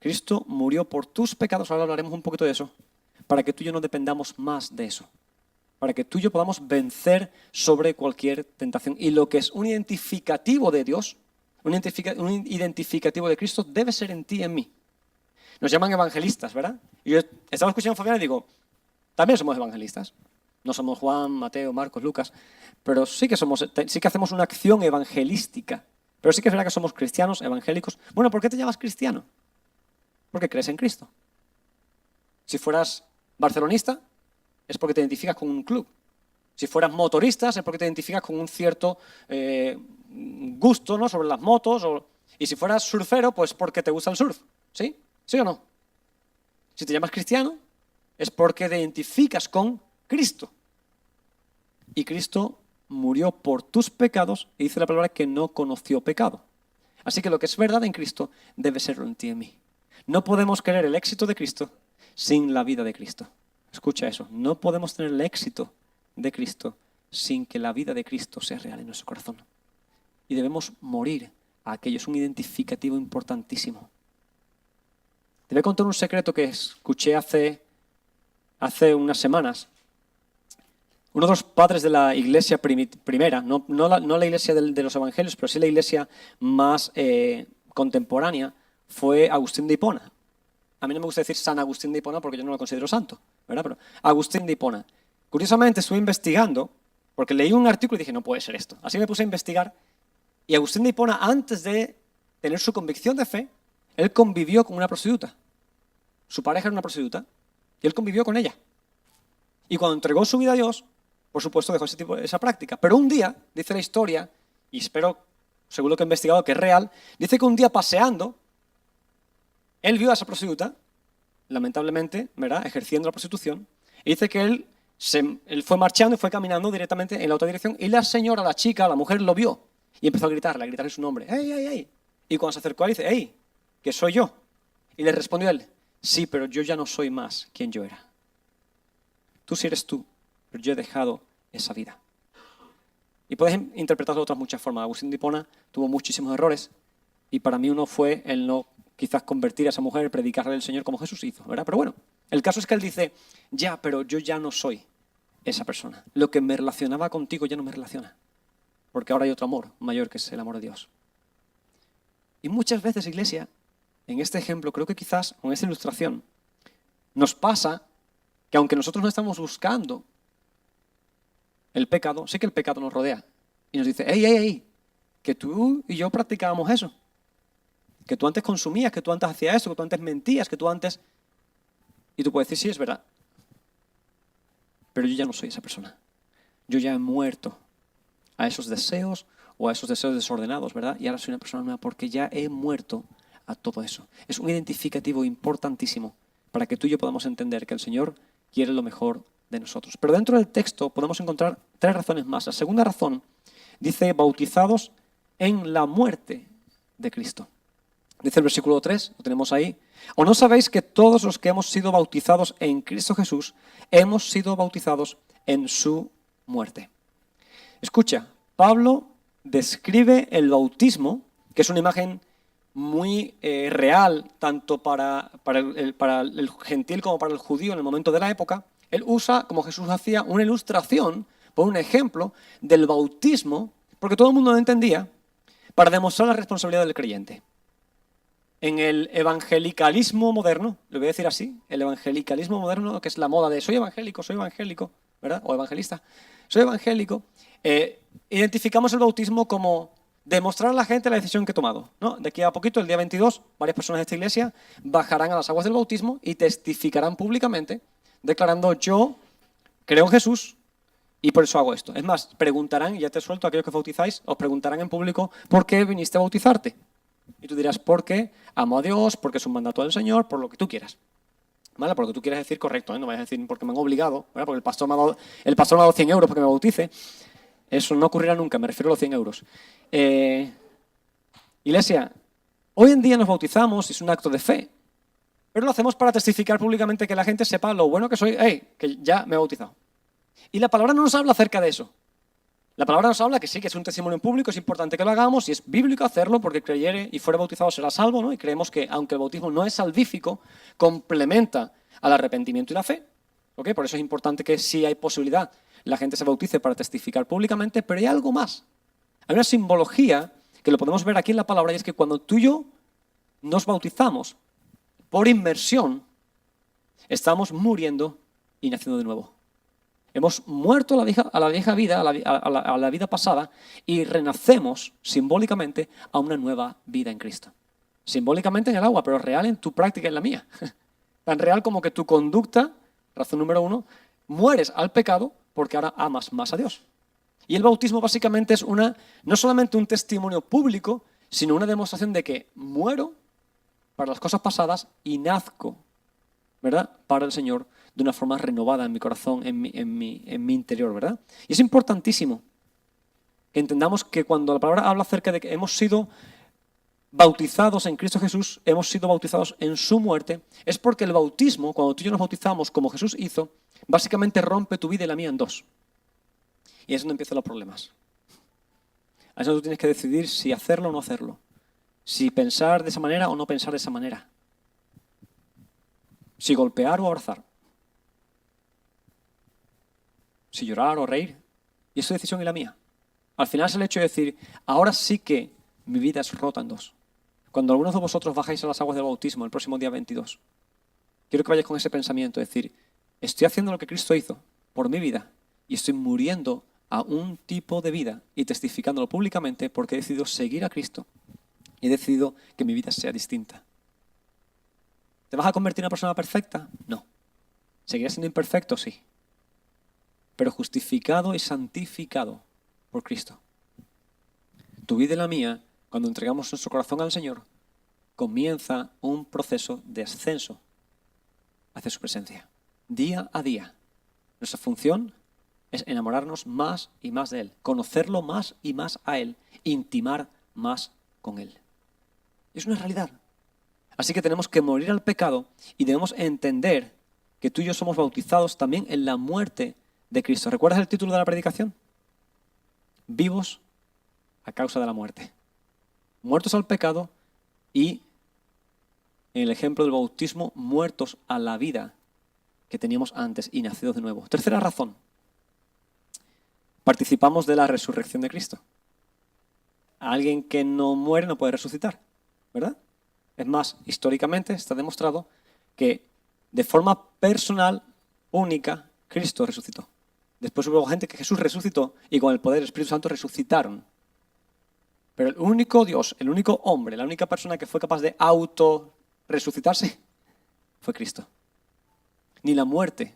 Cristo murió por tus pecados, ahora hablaremos un poquito de eso, para que tú y yo no dependamos más de eso. Para que tú y yo podamos vencer sobre cualquier tentación. Y lo que es un identificativo de Dios, un identificativo de Cristo, debe ser en ti y en mí. Nos llaman evangelistas, ¿verdad? Y yo estaba escuchando a Fabián y digo, también somos evangelistas. No somos Juan, Mateo, Marcos, Lucas, pero sí que hacemos una acción evangelística. Pero sí que es verdad que somos cristianos, evangélicos. Bueno, ¿por qué te llamas cristiano? Porque crees en Cristo. Si fueras barcelonista, es porque te identificas con un club. Si fueras motorista, es porque te identificas con un cierto gusto, ¿no?, sobre las motos. Y si fueras surfero, pues porque te gusta el surf. ¿Sí? ¿Sí o no? Si te llamas cristiano, es porque te identificas con Cristo. Y Cristo murió por tus pecados y dice la palabra que no conoció pecado. Así que lo que es verdad en Cristo debe serlo en ti y en mí. No podemos querer el éxito de Cristo sin la vida de Cristo. Escucha eso, no podemos tener el éxito de Cristo sin que la vida de Cristo sea real en nuestro corazón. Y debemos morir a aquello, es un identificativo importantísimo. Te voy a contar un secreto que escuché hace unas semanas. Uno de los padres de la iglesia primera, no la iglesia de los evangelios, pero sí la iglesia más contemporánea, fue Agustín de Hipona. A mí no me gusta decir San Agustín de Hipona porque yo no lo considero santo, ¿verdad? Pero Agustín de Hipona. Curiosamente estuve investigando, porque leí un artículo y dije, no puede ser esto. Así me puse a investigar, y Agustín de Hipona, antes de tener su convicción de fe, él convivió con una prostituta. Su pareja era una prostituta, y él convivió con ella. Y cuando entregó su vida a Dios, por supuesto dejó esa práctica. Pero un día, dice la historia, y espero, según lo que he investigado, que es real, dice que un día paseando, él vio a esa prostituta, lamentablemente, ¿verdad?, ejerciendo la prostitución, y dice que él fue marchando y fue caminando directamente en la otra dirección, y la señora, la chica, la mujer, lo vio, y empezó a gritarle su nombre, ¡ey, ey, ey! Y cuando se acercó a él, dice, ¡ey, que soy yo! Y le respondió él, sí, pero yo ya no soy más quien yo era. Tú sí eres tú, pero yo he dejado esa vida. Y puedes interpretarlo de otras muchas formas. Agustín de Hipona tuvo muchísimos errores, y para mí uno fue el no quizás convertir a esa mujer, predicarle al Señor como Jesús hizo, ¿verdad? Pero bueno, el caso es que él dice, ya, pero yo ya no soy esa persona. Lo que me relacionaba contigo ya no me relaciona, porque ahora hay otro amor mayor, que es el amor de Dios. Y muchas veces, iglesia, en este ejemplo, creo que quizás con esta ilustración, nos pasa que aunque nosotros no estamos buscando el pecado, sí que el pecado nos rodea y nos dice, ¡ey, ey, ey! Que tú y yo practicábamos eso. Que tú antes consumías, que tú antes hacías eso, que tú antes mentías, que tú antes... Y tú puedes decir, sí, es verdad. Pero yo ya no soy esa persona. Yo ya he muerto a esos deseos o a esos deseos desordenados, ¿verdad? Y ahora soy una persona nueva porque ya he muerto a todo eso. Es un identificativo importantísimo para que tú y yo podamos entender que el Señor quiere lo mejor de nosotros. Pero dentro del texto podemos encontrar 3 razones más. La segunda razón dice, bautizados en la muerte de Cristo. Dice el versículo 3, lo tenemos ahí. ¿O no sabéis que todos los que hemos sido bautizados en Cristo Jesús, hemos sido bautizados en su muerte? Escucha, Pablo describe el bautismo, que es una imagen muy real, tanto para el gentil como para el judío en el momento de la época. Él usa, como Jesús hacía, una ilustración, por un ejemplo, del bautismo, porque todo el mundo lo entendía, para demostrar la responsabilidad del creyente. En el evangelicalismo moderno, le voy a decir así, el evangelicalismo moderno, que es la moda de soy evangélico, ¿verdad? O evangelista, soy evangélico, identificamos el bautismo como demostrar a la gente la decisión que he tomado, ¿no? De aquí a poquito, el día 22, varias personas de esta iglesia bajarán a las aguas del bautismo y testificarán públicamente, declarando yo creo en Jesús y por eso hago esto. Es más, preguntarán, y ya te suelto a aquellos que bautizáis, os preguntarán en público, ¿por qué viniste a bautizarte? Y tú dirás, porque amo a Dios, porque es un mandato del Señor, por lo que tú quieras. ¿Vale? Por lo que tú quieras decir correcto, ¿eh? No vayas a decir porque me han obligado, ¿verdad? Porque el pastor me ha dado 100 euros porque me bautice. Eso no ocurrirá nunca, me refiero a los 100 euros. Iglesia, hoy en día nos bautizamos y es un acto de fe, pero lo hacemos para testificar públicamente que la gente sepa lo bueno que soy, que ya me he bautizado. Y la palabra no nos habla acerca de eso. La palabra nos habla que sí, que es un testimonio público, es importante que lo hagamos y es bíblico hacerlo porque creyere y fuera bautizado será salvo, ¿no? Y creemos que aunque el bautismo no es salvífico, complementa al arrepentimiento y la fe. ¿Okay? Por eso es importante que si hay posibilidad la gente se bautice para testificar públicamente, pero hay algo más. Hay una simbología que lo podemos ver aquí en la palabra y es que cuando tú y yo nos bautizamos por inmersión, estamos muriendo y naciendo de nuevo. Hemos muerto a la vieja vida, a la vida pasada, y renacemos simbólicamente a una nueva vida en Cristo. Simbólicamente en el agua, pero real en tu práctica y en la mía. Tan real como que tu conducta, razón número 1, mueres al pecado porque ahora amas más a Dios. Y el bautismo básicamente es no solamente un testimonio público, sino una demostración de que muero para las cosas pasadas y nazco, ¿verdad?, para el Señor de una forma renovada en mi corazón, en mi interior, ¿verdad? Y es importantísimo que entendamos que cuando la palabra habla acerca de que hemos sido bautizados en Cristo Jesús, hemos sido bautizados en su muerte, es porque el bautismo, cuando tú y yo nos bautizamos como Jesús hizo, básicamente rompe tu vida y la mía en dos. Y es donde empiezan los problemas. Ahí es donde tú tienes que decidir si hacerlo o no hacerlo. Si pensar de esa manera o no pensar de esa manera. Si golpear o abrazar. Si llorar o reír. Y es tu decisión y la mía. Al final es el hecho de decir, ahora sí que mi vida es rota en dos. Cuando algunos de vosotros bajáis a las aguas del bautismo el próximo día 22, quiero que vayáis con ese pensamiento, es decir, estoy haciendo lo que Cristo hizo por mi vida y estoy muriendo a un tipo de vida y testificándolo públicamente porque he decidido seguir a Cristo y he decidido que mi vida sea distinta. ¿Te vas a convertir en una persona perfecta? No. ¿Seguirás siendo imperfecto? Sí. Pero justificado y santificado por Cristo. Tu vida y la mía, cuando entregamos nuestro corazón al Señor, comienza un proceso de ascenso hacia su presencia. Día a día. Nuestra función es enamorarnos más y más de Él, conocerlo más y más a Él, intimar más con Él. Es una realidad. Así que tenemos que morir al pecado y debemos entender que tú y yo somos bautizados también en la muerte de Cristo. ¿Recuerdas el título de la predicación? Vivos a causa de la muerte. Muertos al pecado y, en el ejemplo del bautismo, muertos a la vida que teníamos antes y nacidos de nuevo. Tercera razón. Participamos de la resurrección de Cristo. Alguien que no muere no puede resucitar, ¿verdad? Es más, históricamente está demostrado que de forma personal, única, Cristo resucitó. Después hubo gente que Jesús resucitó y con el poder del Espíritu Santo resucitaron. Pero el único Dios, el único hombre, la única persona que fue capaz de auto-resucitarse fue Cristo. Ni la muerte.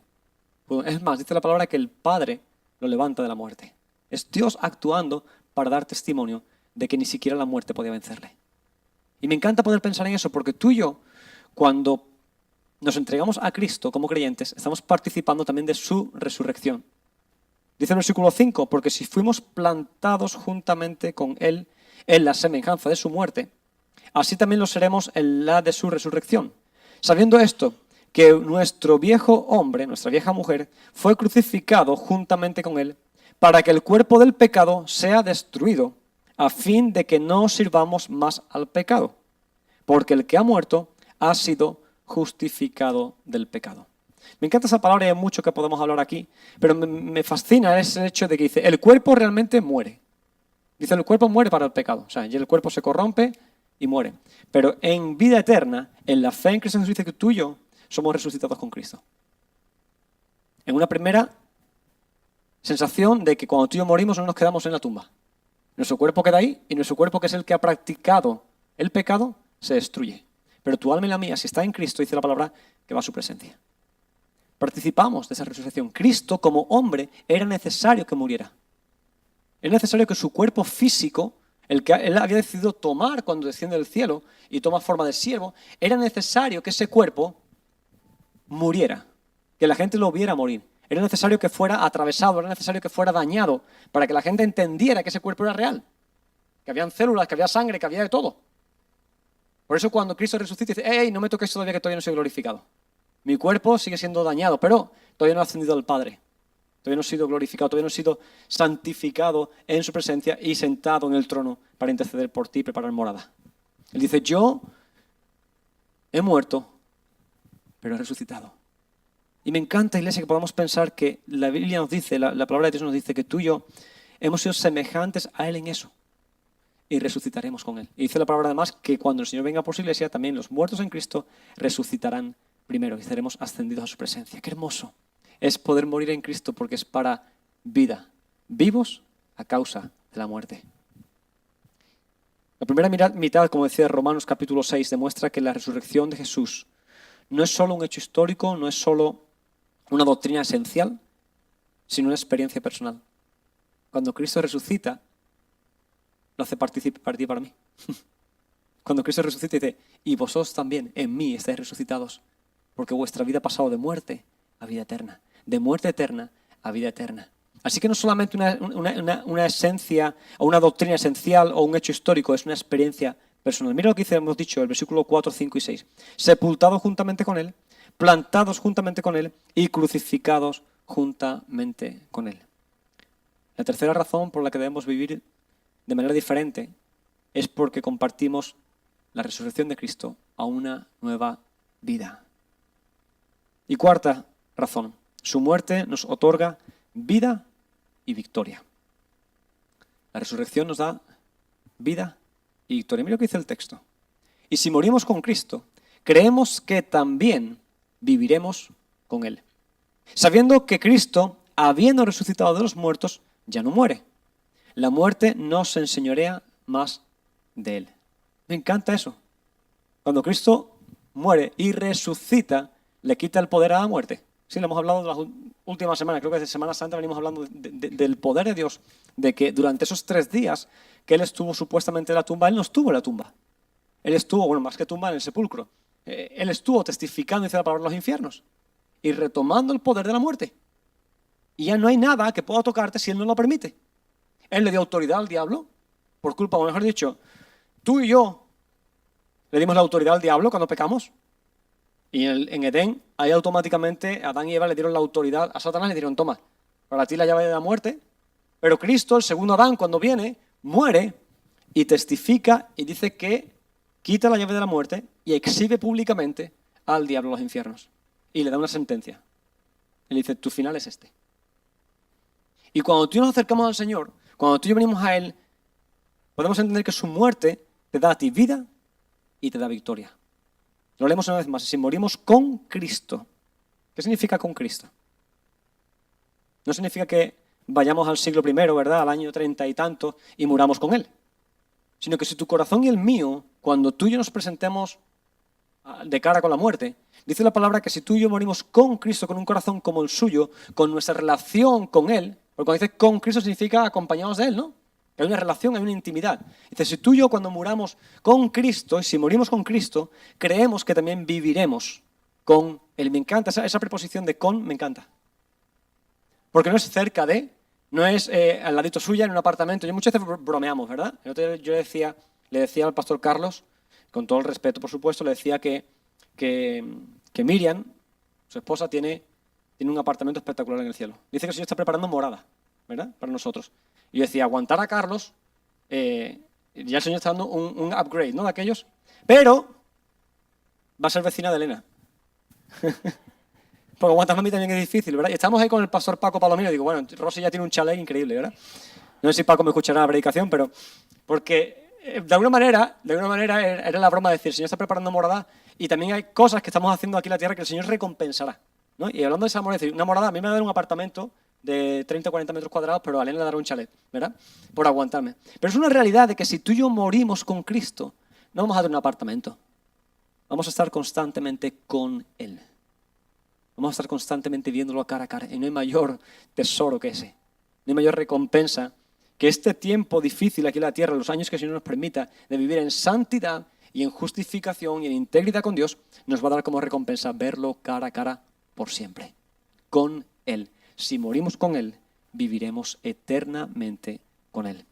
Es más, dice la palabra que el Padre lo levanta de la muerte. Es Dios actuando para dar testimonio de que ni siquiera la muerte podía vencerle. Y me encanta poder pensar en eso porque tú y yo, cuando nos entregamos a Cristo como creyentes, estamos participando también de su resurrección. Dice el versículo 5, porque si fuimos plantados juntamente con Él en la semejanza de su muerte, así también lo seremos en la de su resurrección. Sabiendo esto, que nuestro viejo hombre, nuestra vieja mujer, fue crucificado juntamente con Él, para que el cuerpo del pecado sea destruido, a fin de que no sirvamos más al pecado, porque el que ha muerto ha sido justificado del pecado. Me encanta esa palabra y hay mucho que podemos hablar aquí, pero me fascina ese hecho de que dice, el cuerpo realmente muere. Dice, el cuerpo muere para el pecado, o sea, y el cuerpo se corrompe y muere. Pero en vida eterna, en la fe en Cristo Jesús, dice que tú y yo somos resucitados con Cristo. En una primera sensación de que cuando tú y yo morimos no nos quedamos en la tumba. Nuestro cuerpo queda ahí y nuestro cuerpo, que es el que ha practicado el pecado, se destruye. Pero tu alma y la mía, si está en Cristo, dice la palabra, que va a su presencia. Participamos de esa resurrección. Cristo, como hombre, era necesario que muriera. Era necesario que su cuerpo físico, el que él había decidido tomar cuando desciende del cielo y toma forma de siervo, era necesario que ese cuerpo muriera, que la gente lo viera morir. Era necesario que fuera atravesado, era necesario que fuera dañado, para que la gente entendiera que ese cuerpo era real, que habían células, que había sangre, que había de todo. Por eso cuando Cristo resucita dice, ¡ey, no me toques todavía que todavía no soy glorificado! Mi cuerpo sigue siendo dañado, pero todavía no ha ascendido al Padre. Todavía no he sido glorificado, todavía no he sido santificado en su presencia y sentado en el trono para interceder por ti y preparar morada. Él dice, yo he muerto, pero he resucitado. Y me encanta, iglesia, que podamos pensar que la Biblia nos dice, la palabra de Dios nos dice que tú y yo hemos sido semejantes a Él en eso. Y resucitaremos con Él. Y dice la palabra además que cuando el Señor venga por su iglesia, también los muertos en Cristo resucitarán primero y seremos ascendidos a su presencia. ¡Qué hermoso! Es poder morir en Cristo porque es para vida. Vivos a causa de la muerte. La primera mitad, como decía Romanos capítulo 6, demuestra que la resurrección de Jesús no es solo un hecho histórico, no es solo una doctrina esencial, sino una experiencia personal. Cuando Cristo resucita, lo hace partícipe para ti y para mí. Cuando Cristo resucita dice, y vosotros también en mí estáis resucitados, porque vuestra vida ha pasado de muerte a vida eterna, de muerte eterna a vida eterna. Así que no solamente una esencia o una doctrina esencial o un hecho histórico, es una experiencia personal. Mira lo que hemos dicho, el versículo 4, 5 y 6. Sepultados juntamente con Él, plantados juntamente con Él y crucificados juntamente con Él. La tercera razón por la que debemos vivir de manera diferente es porque compartimos la resurrección de Cristo a una nueva vida. Y cuarta razón, su muerte nos otorga vida y victoria. La resurrección nos da vida y victoria. Mira lo que dice el texto. Y si morimos con Cristo, creemos que también viviremos con Él. Sabiendo que Cristo, habiendo resucitado de los muertos, ya no muere. La muerte no se enseñorea más de Él. Me encanta eso. Cuando Cristo muere y resucita, le quita el poder a la muerte. Sí, lo hemos hablado de las últimas semanas, creo que desde Semana Santa venimos hablando del poder de Dios, de que durante esos 3 días que Él estuvo supuestamente en la tumba, Él no estuvo en la tumba. Él estuvo, bueno, más que tumba, en el sepulcro. Él estuvo testificando, dice la palabra, en los infiernos y retomando el poder de la muerte. Y ya no hay nada que pueda tocarte si Él no lo permite. Él le dio autoridad al diablo por culpa, o mejor dicho, tú y yo le dimos la autoridad al diablo cuando pecamos. Y en Edén, ahí automáticamente Adán y Eva le dieron la autoridad a Satanás, le dieron, toma, para ti la llave de la muerte. Pero Cristo, el segundo Adán, cuando viene, muere y testifica y dice que quita la llave de la muerte y exhibe públicamente al diablo a los infiernos. Y le da una sentencia. Él dice, tu final es este. Y cuando tú y yo nos acercamos al Señor, cuando tú y yo venimos a Él, podemos entender que su muerte te da a ti vida y te da victoria. Lo leemos una vez más. Si morimos con Cristo. ¿Qué significa con Cristo? No significa que vayamos al siglo I, ¿verdad? Al año 30 y tanto y muramos con Él. Sino que si tu corazón y el mío, cuando tú y yo nos presentemos de cara con la muerte, dice la palabra que si tú y yo morimos con Cristo, con un corazón como el suyo, con nuestra relación con Él, porque cuando dice con Cristo significa acompañados de Él, ¿no? Hay una relación, hay una intimidad. Dice, si tú y yo cuando muramos con Cristo, y si morimos con Cristo, creemos que también viviremos con Él. Me encanta esa preposición de con, me encanta. Porque no es cerca de, no es al ladito suya en un apartamento. Yo muchas veces bromeamos, ¿verdad? Yo le decía al pastor Carlos, con todo el respeto, por supuesto, le decía que Miriam, su esposa, tiene un apartamento espectacular en el cielo. Dice que el Señor está preparando morada, ¿verdad? Para nosotros. Y yo decía, aguantar a Carlos, ya el Señor está dando un upgrade, ¿no? De aquellos. Pero va a ser vecina de Elena. Porque aguantarme a mí también es difícil, ¿verdad? Y estamos ahí con el pastor Paco Palomino y digo, bueno, Rosy ya tiene un chalet increíble, ¿verdad? No sé si Paco me escuchará la predicación, pero porque de alguna manera era la broma de decir, el Señor está preparando morada y también hay cosas que estamos haciendo aquí en la tierra que el Señor recompensará, ¿no? Y hablando de esa morada, decir, una morada, a mí me va a dar un apartamento de 30 o 40 metros cuadrados, pero a Elena le dará un chalet, ¿verdad? Por aguantarme. Pero es una realidad de que si tú y yo morimos con Cristo, no vamos a tener un apartamento. Vamos a estar constantemente con Él. Vamos a estar constantemente viéndolo cara a cara. Y no hay mayor tesoro que ese. No hay mayor recompensa que este tiempo difícil aquí en la tierra, los años que el Señor nos permita de vivir en santidad y en justificación y en integridad con Dios, nos va a dar como recompensa verlo cara a cara por siempre. Con Él. Si morimos con Él, viviremos eternamente con Él.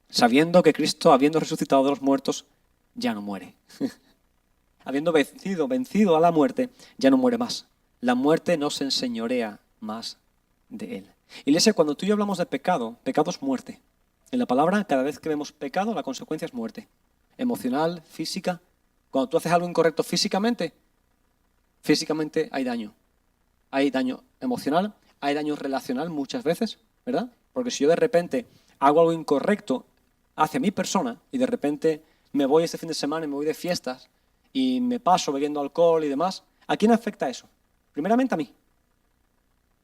Sabiendo que Cristo, habiendo resucitado de los muertos, ya no muere. Habiendo vencido a la muerte, ya no muere más. La muerte no se enseñorea más de Él. Iglesia, cuando tú y yo hablamos de pecado, pecado es muerte. En la palabra, cada vez que vemos pecado, la consecuencia es muerte. Emocional, física. Cuando tú haces algo incorrecto físicamente hay daño. Hay daño emocional, hay daño relacional muchas veces, ¿verdad? Porque si yo de repente hago algo incorrecto hacia mi persona y de repente me voy este fin de semana y me voy de fiestas y me paso bebiendo alcohol y demás, ¿a quién afecta eso? Primeramente a mí.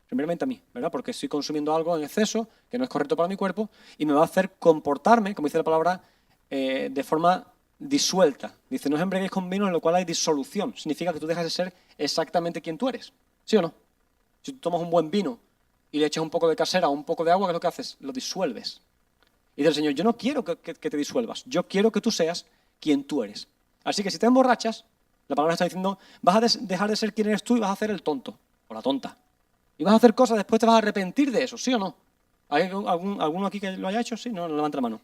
Primeramente a mí, ¿verdad? Porque estoy consumiendo algo en exceso que no es correcto para mi cuerpo y me va a hacer comportarme, como dice la palabra, de forma disuelta. Dice, no os embriaguéis con vino en lo cual hay disolución. Significa que tú dejas de ser exactamente quien tú eres. ¿Sí o no? Si tú tomas un buen vino y le echas un poco de casera o un poco de agua, ¿qué es lo que haces? Lo disuelves. Y dice el Señor, yo no quiero que te disuelvas. Yo quiero que tú seas quien tú eres. Así que si te emborrachas, la palabra está diciendo, vas a dejar de ser quien eres tú y vas a hacer el tonto o la tonta. Y vas a hacer cosas, después te vas a arrepentir de eso, ¿sí o no? ¿Hay alguno aquí que lo haya hecho? Sí, no levanta la mano.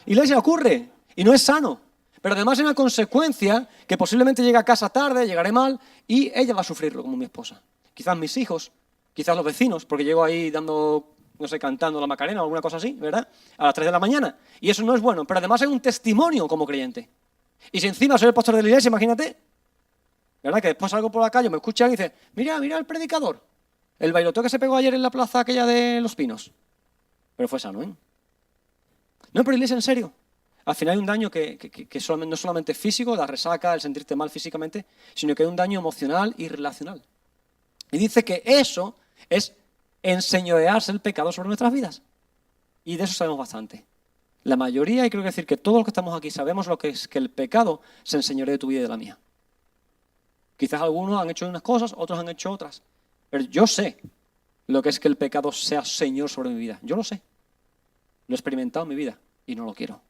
Iglesia, ocurre. Y no es sano. pero además hay una consecuencia que posiblemente llegue a casa tarde, llegaré mal y ella va a sufrirlo como mi esposa. Quizás mis hijos, quizás los vecinos, porque llego ahí dando, no sé, cantando la Macarena o alguna cosa así, ¿verdad? A las 3 de la mañana. Y eso no es bueno, pero además hay un testimonio como creyente. Y si encima soy el pastor de la iglesia, imagínate, ¿verdad? Que después salgo por la calle, me escuchan y dicen, mira el predicador, el bailoteo que se pegó ayer en la plaza aquella de Los Pinos. Pero fue sano, ¿eh? No, pero iglesia, en serio. Al final hay un daño que no es solamente físico, la resaca, el sentirte mal físicamente, sino que hay un daño emocional y relacional. Y dice que eso es enseñorearse el pecado sobre nuestras vidas. Y de eso sabemos bastante. La mayoría, y creo que decir que todos los que estamos aquí sabemos lo que es que el pecado se enseñorea de tu vida y de la mía. Quizás algunos han hecho unas cosas, otros han hecho otras. Pero yo sé lo que es que el pecado sea Señor sobre mi vida. Yo lo sé. Lo he experimentado en mi vida y no lo quiero.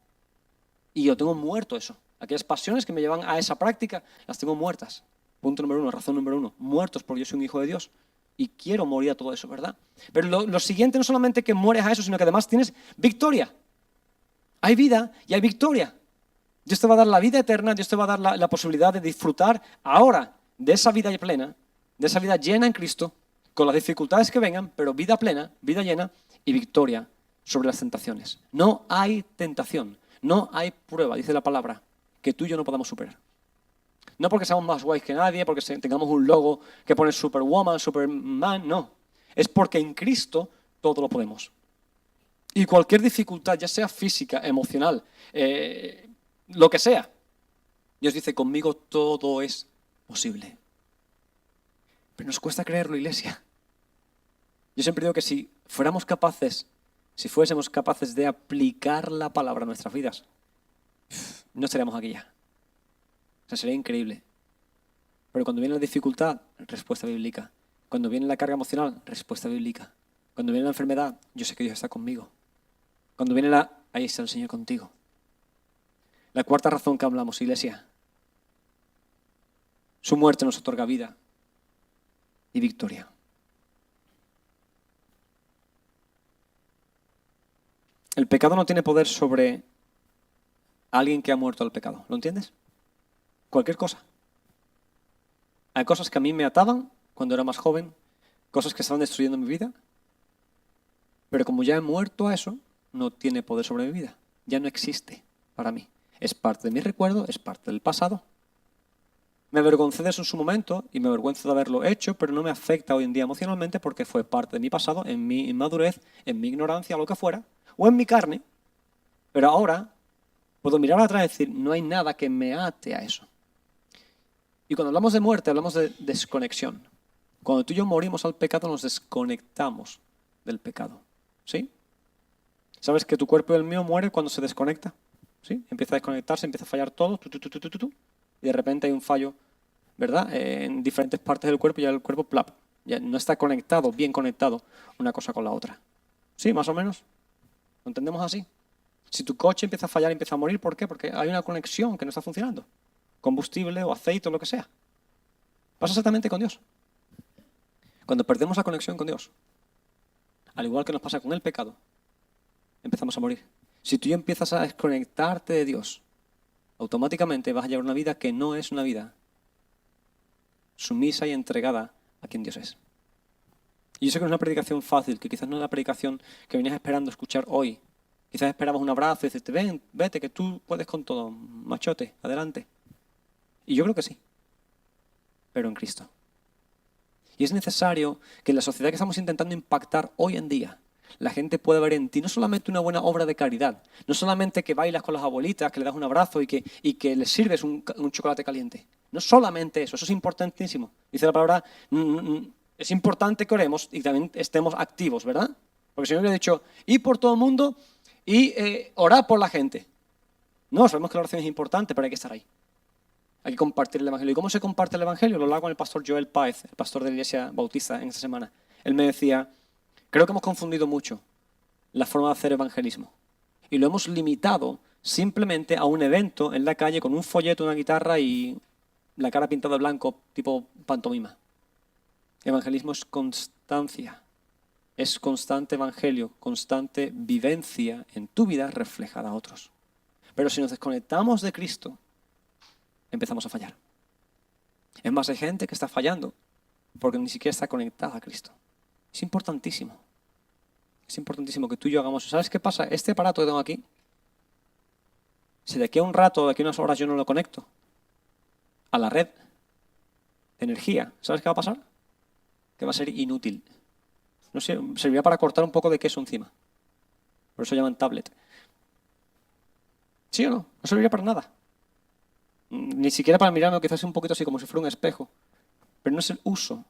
Y yo tengo muerto eso. Aquellas pasiones que me llevan a esa práctica, las tengo muertas. Punto número 1, razón número 1. Muertos porque yo soy un hijo de Dios. Y quiero morir a todo eso, ¿verdad? Pero lo siguiente no solamente que mueres a eso, sino que además tienes victoria. Hay vida y hay victoria. Dios te va a dar la vida eterna, Dios te va a dar la posibilidad de disfrutar ahora de esa vida plena, de esa vida llena en Cristo, con las dificultades que vengan, pero vida plena, vida llena y victoria sobre las tentaciones. No hay tentación, no hay prueba, dice la palabra, que tú y yo no podamos superar. No porque seamos más guays que nadie, porque tengamos un logo que pone Superwoman, Superman, no. Es porque en Cristo todo lo podemos. Y cualquier dificultad, ya sea física, emocional, lo que sea, Dios dice, conmigo todo es posible. Pero nos cuesta creerlo, iglesia. Yo siempre digo que si fuésemos capaces de aplicar la palabra a nuestras vidas, no estaríamos aquí ya. O sea, sería increíble. Pero cuando viene la dificultad, respuesta bíblica. Cuando viene la carga emocional, respuesta bíblica. Cuando viene la enfermedad, yo sé que Dios está conmigo. Cuando viene ahí está el Señor contigo. La cuarta razón que hablamos, iglesia. Su muerte nos otorga vida y victoria. El pecado no tiene poder sobre alguien que ha muerto al pecado. ¿Lo entiendes? Cualquier cosa. Hay cosas que a mí me ataban cuando era más joven, cosas que estaban destruyendo mi vida, pero como ya he muerto a eso, no tiene poder sobre mi vida. Ya no existe para mí. Es parte de mi recuerdo, es parte del pasado. Me avergoncé de eso en su momento y me avergüenzo de haberlo hecho, pero no me afecta hoy en día emocionalmente porque fue parte de mi pasado, en mi inmadurez, en mi ignorancia, lo que fuera, o en mi carne. Pero ahora puedo mirar atrás y decir, no hay nada que me ate a eso. Y cuando hablamos de muerte, hablamos de desconexión. Cuando tú y yo morimos al pecado, nos desconectamos del pecado. ¿Sí? ¿Sabes que tu cuerpo y el mío muere cuando se desconecta? ¿Sí? Empieza a desconectarse, empieza a fallar todo, y de repente hay un fallo, ¿verdad? En diferentes partes del cuerpo y ya el cuerpo, plap, ya no está conectado, bien conectado, una cosa con la otra. ¿Sí? Más o menos. ¿Lo entendemos así? Si tu coche empieza a fallar y empieza a morir, ¿por qué? Porque hay una conexión que no está funcionando. Combustible o aceite o lo que sea. Pasa exactamente con Dios. Cuando perdemos la conexión con Dios, al igual que nos pasa con el pecado, empezamos a morir. Si tú ya empiezas a desconectarte de Dios, automáticamente vas a llevar una vida que no es una vida sumisa y entregada a quien Dios es. Y yo sé que no es una predicación fácil, que quizás no es la predicación que venías esperando escuchar hoy. Quizás esperabas un abrazo y decirte, ven, vete, que tú puedes con todo, machote, adelante. Y yo creo que sí, pero en Cristo. Y es necesario que en la sociedad que estamos intentando impactar hoy en día, la gente pueda ver en ti no solamente una buena obra de caridad, no solamente que bailas con las abuelitas, que le das un abrazo y que les sirves un chocolate caliente. No solamente eso es importantísimo. Dice la palabra, es importante que oremos y también estemos activos, ¿verdad? Porque el Señor le ha dicho, ir por todo el mundo y orar por la gente. No, sabemos que la oración es importante, pero hay que estar ahí. Hay que compartir el Evangelio. ¿Y cómo se comparte el Evangelio? Lo hablaba con el pastor Joel Páez, el pastor de la Iglesia Bautista en esta semana. Él me decía, creo que hemos confundido mucho la forma de hacer evangelismo. Y lo hemos limitado simplemente a un evento en la calle con un folleto, una guitarra y la cara pintada de blanco, tipo pantomima. Evangelismo es constancia. Es constante evangelio, constante vivencia en tu vida reflejada a otros. Pero si nos desconectamos de Cristo, empezamos a fallar. Es más, hay gente que está fallando porque ni siquiera está conectada a Cristo. Es importantísimo. Es importantísimo que tú y yo hagamos. ¿Sabes qué pasa? Este aparato que tengo aquí, si de aquí a un rato, de aquí a unas horas yo no lo conecto a la red de energía, ¿sabes qué va a pasar? Que va a ser inútil. No sé, servirá para cortar un poco de queso encima. Por eso llaman tablet. ¿Sí o no? No serviría para nada. Ni siquiera para mirarme, quizás un poquito así como si fuera un espejo. Pero no es el uso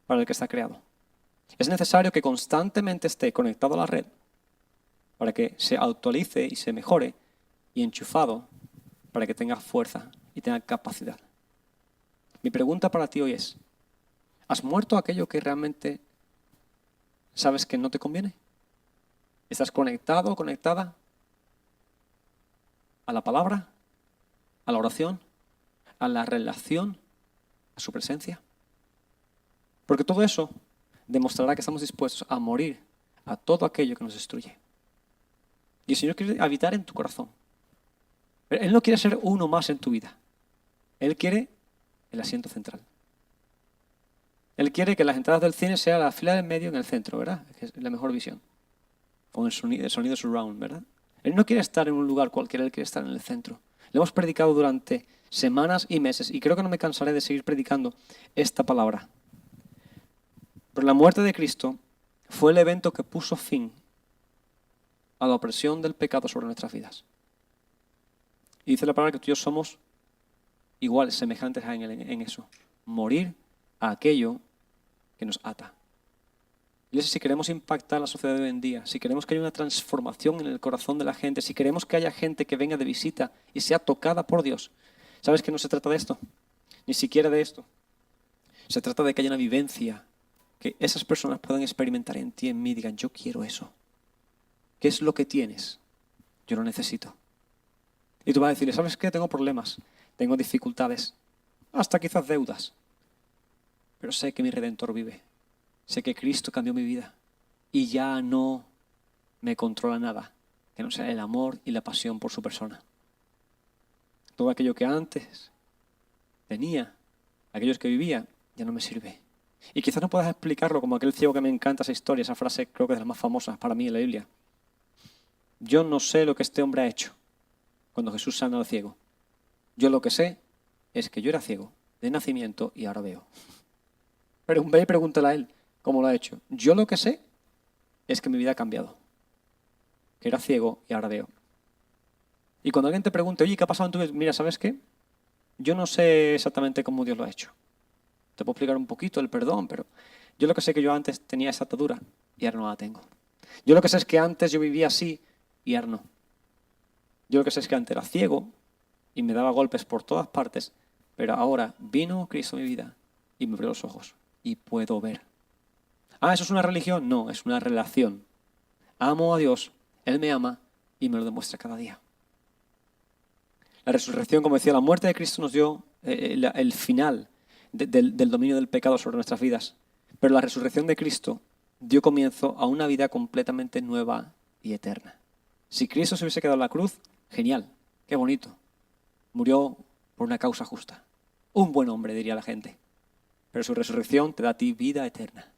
para el que está creado. Es necesario que constantemente esté conectado a la red para que se actualice y se mejore y enchufado para que tenga fuerza y tenga capacidad. Mi pregunta para ti hoy es, ¿has muerto aquello que realmente sabes que no te conviene? ¿Estás conectado o conectada a la palabra, a la oración, a la relación, a su presencia? Porque todo eso demostrará que estamos dispuestos a morir a todo aquello que nos destruye. Y el Señor quiere habitar en tu corazón. Pero Él no quiere ser uno más en tu vida. Él quiere el asiento central. Él quiere que las entradas del cine sea la fila del medio en el centro, ¿verdad? Que es la mejor visión. Con el sonido surround, ¿verdad? Él no quiere estar en un lugar cualquiera, Él quiere estar en el centro. Le hemos predicado durante semanas y meses y creo que no me cansaré de seguir predicando esta palabra. Pero la muerte de Cristo fue el evento que puso fin a la opresión del pecado sobre nuestras vidas. Y dice la palabra que tú y yo somos iguales, semejantes a Él en eso. Morir a aquello que nos ata. Iglesia, si queremos impactar la sociedad de hoy en día, si queremos que haya una transformación en el corazón de la gente, si queremos que haya gente que venga de visita y sea tocada por Dios, ¿sabes que no se trata de esto? Ni siquiera de esto. Se trata de que haya una vivencia, que esas personas puedan experimentar en ti, en mí, digan, yo quiero eso. ¿Qué es lo que tienes? Yo lo necesito. Y tú vas a decirle, ¿sabes qué? Tengo problemas, tengo dificultades, hasta quizás deudas, pero sé que mi Redentor vive. Sé que Cristo cambió mi vida y ya no me controla nada que no sea el amor y la pasión por su persona. Todo aquello que antes tenía, aquellos que vivía, ya no me sirve. Y quizás no puedas explicarlo como aquel ciego que me encanta esa historia, esa frase creo que es de las más famosas para mí en la Biblia. Yo no sé lo que este hombre ha hecho cuando Jesús sana al ciego. Yo lo que sé es que yo era ciego de nacimiento y ahora veo. Pero ve y pregúntale a él cómo lo ha hecho. Yo lo que sé es que mi vida ha cambiado. Que era ciego y ahora veo. Y cuando alguien te pregunte, oye, ¿qué ha pasado en tu vida? Mira, ¿sabes qué? Yo no sé exactamente cómo Dios lo ha hecho. Te puedo explicar un poquito el perdón, pero yo lo que sé es que yo antes tenía esa atadura y ahora no la tengo. Yo lo que sé es que antes yo vivía así y ahora no. Yo lo que sé es que antes era ciego y me daba golpes por todas partes, pero ahora vino Cristo a mi vida y me abrió los ojos y puedo ver. ¿Eso es una religión? No, es una relación. Amo a Dios, Él me ama y me lo demuestra cada día. La resurrección, como decía, la muerte de Cristo nos dio el final del dominio del pecado sobre nuestras vidas. Pero la resurrección de Cristo dio comienzo a una vida completamente nueva y eterna. Si Cristo se hubiese quedado en la cruz, genial, qué bonito. Murió por una causa justa. Un buen hombre, diría la gente. Pero su resurrección te da a ti vida eterna.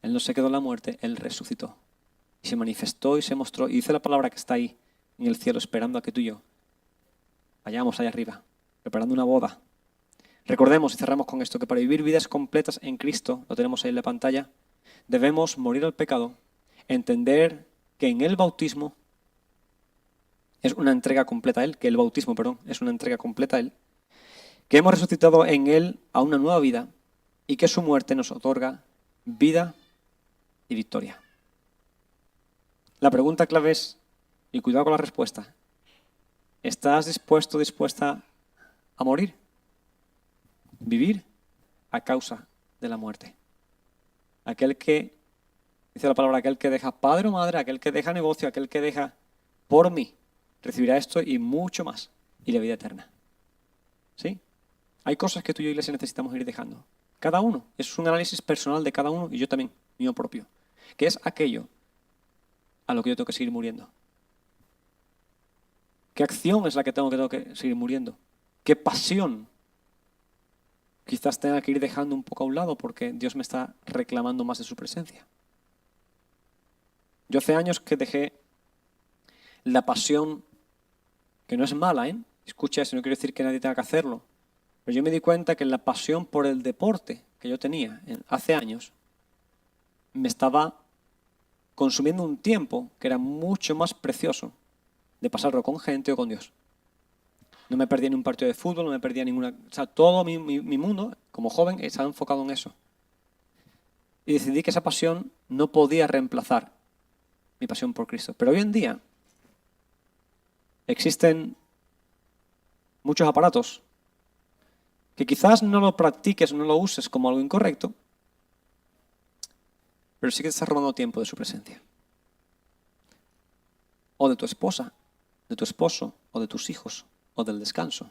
Él no se quedó en la muerte, Él resucitó. Y se manifestó y se mostró. Y dice la palabra que está ahí en el cielo esperando a que tú y yo vayamos allá arriba, preparando una boda. Recordemos y cerramos con esto, que para vivir vidas completas en Cristo, lo tenemos ahí en la pantalla, debemos morir al pecado, entender que en el bautismo es una entrega completa a Él, que el bautismo, perdón, es una entrega completa a Él, que hemos resucitado en Él a una nueva vida y que su muerte nos otorga vida y victoria. La pregunta clave es, y cuidado con la respuesta, ¿estás dispuesto, dispuesta a morir? Vivir a causa de la muerte. Aquel que, dice la palabra, aquel que deja padre o madre, aquel que deja negocio, aquel que deja por mí, recibirá esto y mucho más, y la vida eterna. ¿Sí? Hay cosas que tú y yo, iglesia, necesitamos ir dejando. Cada uno. Es un análisis personal de cada uno y yo también, mío propio. Que es aquello a lo que yo tengo que seguir muriendo. ¿Qué acción es la que tengo que seguir muriendo? qué pasión quizás tenga que ir dejando un poco a un lado porque Dios me está reclamando más de su presencia. Yo hace años que dejé la pasión, que no es mala, ¿eh? Escucha eso, no quiero decir que nadie tenga que hacerlo. Pero yo me di cuenta que la pasión por el deporte que yo tenía hace años me estaba consumiendo un tiempo que era mucho más precioso de pasarlo con gente o con Dios. No me perdía ni un partido de fútbol, no me perdía ninguna... O sea, todo mi mundo, como joven, estaba enfocado en eso. Y decidí que esa pasión no podía reemplazar mi pasión por Cristo. Pero hoy en día existen muchos aparatos que quizás no lo practiques o no lo uses como algo incorrecto, pero sí que te estás robando tiempo de su presencia. O de tu esposa, de tu esposo, o de tus hijos, o del descanso,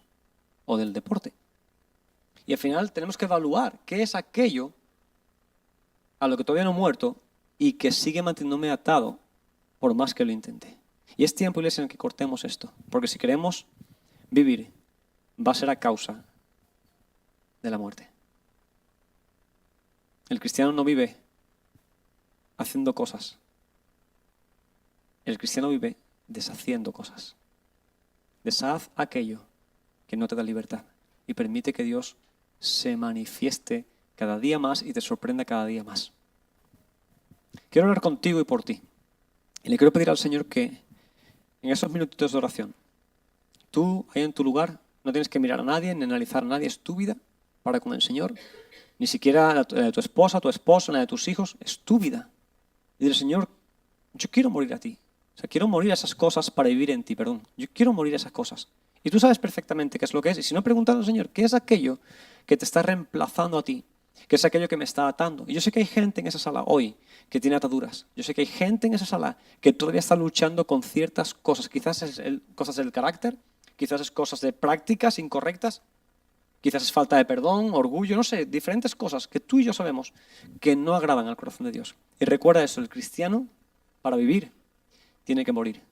o del deporte. Y al final tenemos que evaluar qué es aquello a lo que todavía no he muerto y que sigue manteniéndome atado por más que lo intente. Y es tiempo, iglesia, en el que cortemos esto, porque si queremos vivir, va a ser a causa de la muerte. El cristiano no vive haciendo cosas. El cristiano vive deshaciendo cosas. Deshaz aquello que no te da libertad y permite que Dios se manifieste cada día más y te sorprenda cada día más. Quiero hablar contigo y por ti. Y le quiero pedir al Señor que en esos minutitos de oración, tú ahí en tu lugar no tienes que mirar a nadie ni analizar a nadie, es tu vida para con el Señor. Ni siquiera la de tu esposa, tu esposo, la de tus hijos, es tu vida. Y dile, Señor, yo quiero morir a ti. O sea, quiero morir a esas cosas para vivir en ti, perdón. Yo quiero morir a esas cosas. Y tú sabes perfectamente qué es lo que es. Y si no, preguntando al Señor, ¿qué es aquello que te está reemplazando a ti? ¿Qué es aquello que me está atando? Y yo sé que hay gente en esa sala hoy que tiene ataduras. Yo sé que hay gente en esa sala que todavía está luchando con ciertas cosas. Quizás es cosas del carácter, quizás es cosas de prácticas incorrectas, quizás es falta de perdón, orgullo, no sé, diferentes cosas que tú y yo sabemos que no agradan al corazón de Dios. Y recuerda eso, el cristiano, para vivir, tiene que morir.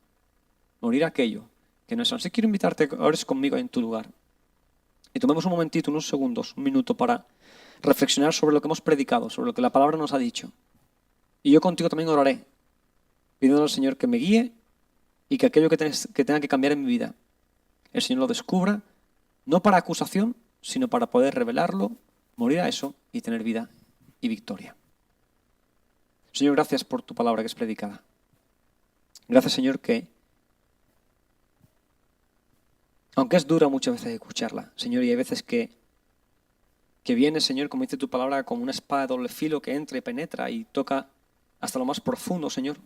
Morir aquello que no es. Así quiero invitarte a que ores conmigo en tu lugar. Y tomemos un momentito, unos segundos, un minuto para reflexionar sobre lo que hemos predicado, sobre lo que la palabra nos ha dicho. Y yo contigo también oraré, pidiendo al Señor que me guíe y que aquello que tenga que cambiar en mi vida, el Señor lo descubra, no para acusación, sino para poder revelarlo, morir a eso y tener vida y victoria. Señor, gracias por tu palabra que es predicada. Gracias, Señor, que aunque es dura muchas veces escucharla, Señor, y hay veces que viene, Señor, como dice tu palabra, como una espada de doble filo que entra y penetra y toca hasta lo más profundo, Señor.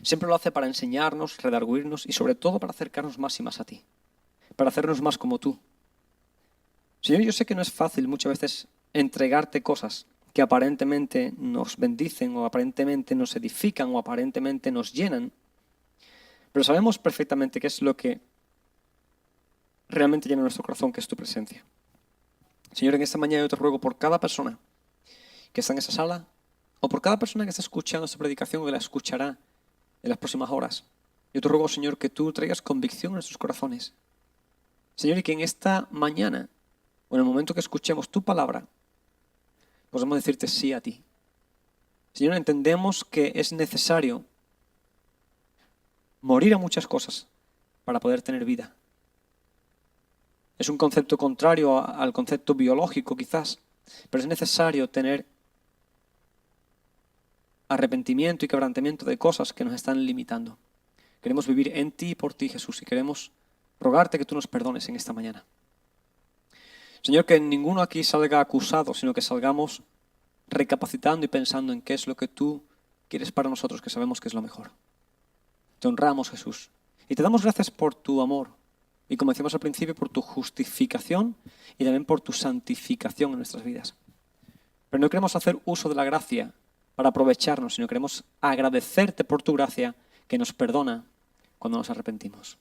Siempre lo hace para enseñarnos, redarguirnos y sobre todo para acercarnos más y más a ti, para hacernos más como tú. Señor, yo sé que no es fácil muchas veces entregarte cosas que aparentemente nos bendicen o aparentemente nos edifican o aparentemente nos llenan, pero sabemos perfectamente qué es lo que realmente llena nuestro corazón, que es tu presencia. Señor, en esta mañana yo te ruego por cada persona que está en esa sala o por cada persona que está escuchando esta predicación o que la escuchará en las próximas horas. Yo te ruego, Señor, que tú traigas convicción en nuestros corazones. Señor, y que en esta mañana o en el momento que escuchemos tu palabra podamos decirte sí a ti. Señor, entendemos que es necesario morir a muchas cosas para poder tener vida. Es un concepto contrario al concepto biológico quizás, pero es necesario tener arrepentimiento y quebrantamiento de cosas que nos están limitando. Queremos vivir en ti y por ti, Jesús, y queremos rogarte que tú nos perdones en esta mañana. Señor, que ninguno aquí salga acusado, sino que salgamos recapacitando y pensando en qué es lo que tú quieres para nosotros, que sabemos que es lo mejor. Te honramos, Jesús, y te damos gracias por tu amor. Y como decíamos al principio, por tu justificación y también por tu santificación en nuestras vidas. Pero no queremos hacer uso de la gracia para aprovecharnos, sino queremos agradecerte por tu gracia que nos perdona cuando nos arrepentimos.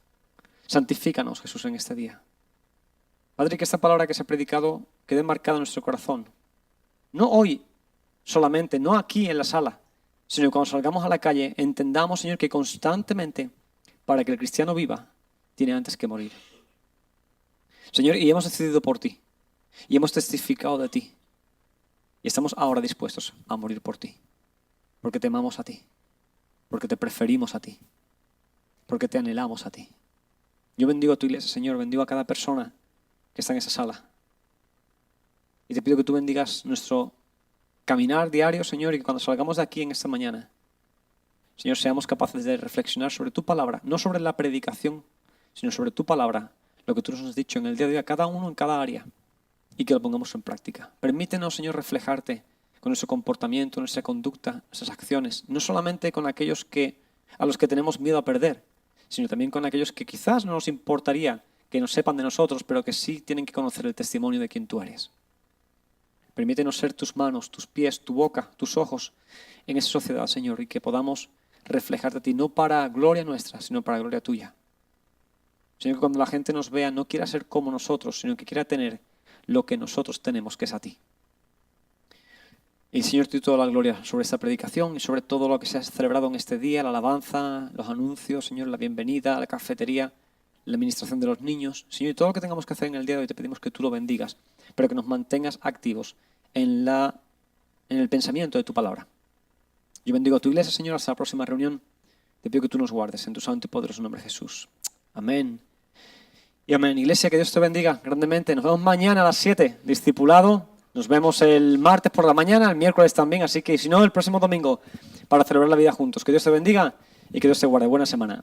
Santifícanos, Jesús, en este día. Padre, que esta palabra que se ha predicado quede marcada en nuestro corazón. No hoy solamente, no aquí en la sala, sino que cuando salgamos a la calle entendamos, Señor, que constantemente, para que el cristiano viva, tiene antes que morir. Señor, y hemos decidido por ti. Y hemos testificado de ti. Y estamos ahora dispuestos a morir por ti. Porque te amamos a ti. Porque te preferimos a ti. Porque te anhelamos a ti. Yo bendigo a tu iglesia, Señor. Bendigo a cada persona que está en esa sala. Y te pido que tú bendigas nuestro caminar diario, Señor, y que cuando salgamos de aquí en esta mañana, Señor, seamos capaces de reflexionar sobre tu palabra, no sobre la predicación, sino sobre tu palabra, lo que tú nos has dicho en el día de hoy, a cada uno en cada área, y que lo pongamos en práctica. Permítenos, Señor, reflejarte con nuestro comportamiento, nuestra conducta, nuestras acciones, no solamente con aquellos a los que tenemos miedo a perder, sino también con aquellos que quizás no nos importaría que nos sepan de nosotros, pero que sí tienen que conocer el testimonio de quién tú eres. Permítenos ser tus manos, tus pies, tu boca, tus ojos en esa sociedad, Señor, y que podamos reflejarte a ti, no para gloria nuestra, sino para gloria tuya. Señor, que cuando la gente nos vea no quiera ser como nosotros, sino que quiera tener lo que nosotros tenemos, que es a ti. Y Señor, te doy toda la gloria sobre esta predicación y sobre todo lo que se ha celebrado en este día, la alabanza, los anuncios, Señor, la bienvenida, la cafetería, la administración de los niños. Señor, y todo lo que tengamos que hacer en el día de hoy te pedimos que tú lo bendigas, pero que nos mantengas activos en el pensamiento de tu palabra. Yo bendigo a tu iglesia, Señor, hasta la próxima reunión. Te pido que tú nos guardes en tu santo y poderoso nombre, Jesús. Amén. Y amén. Iglesia, que Dios te bendiga grandemente. Nos vemos mañana a las 7, discipulado. Nos vemos el martes por la mañana, el miércoles también. Así que si no, el próximo domingo para celebrar la vida juntos. Que Dios te bendiga y que Dios te guarde. Buena semana.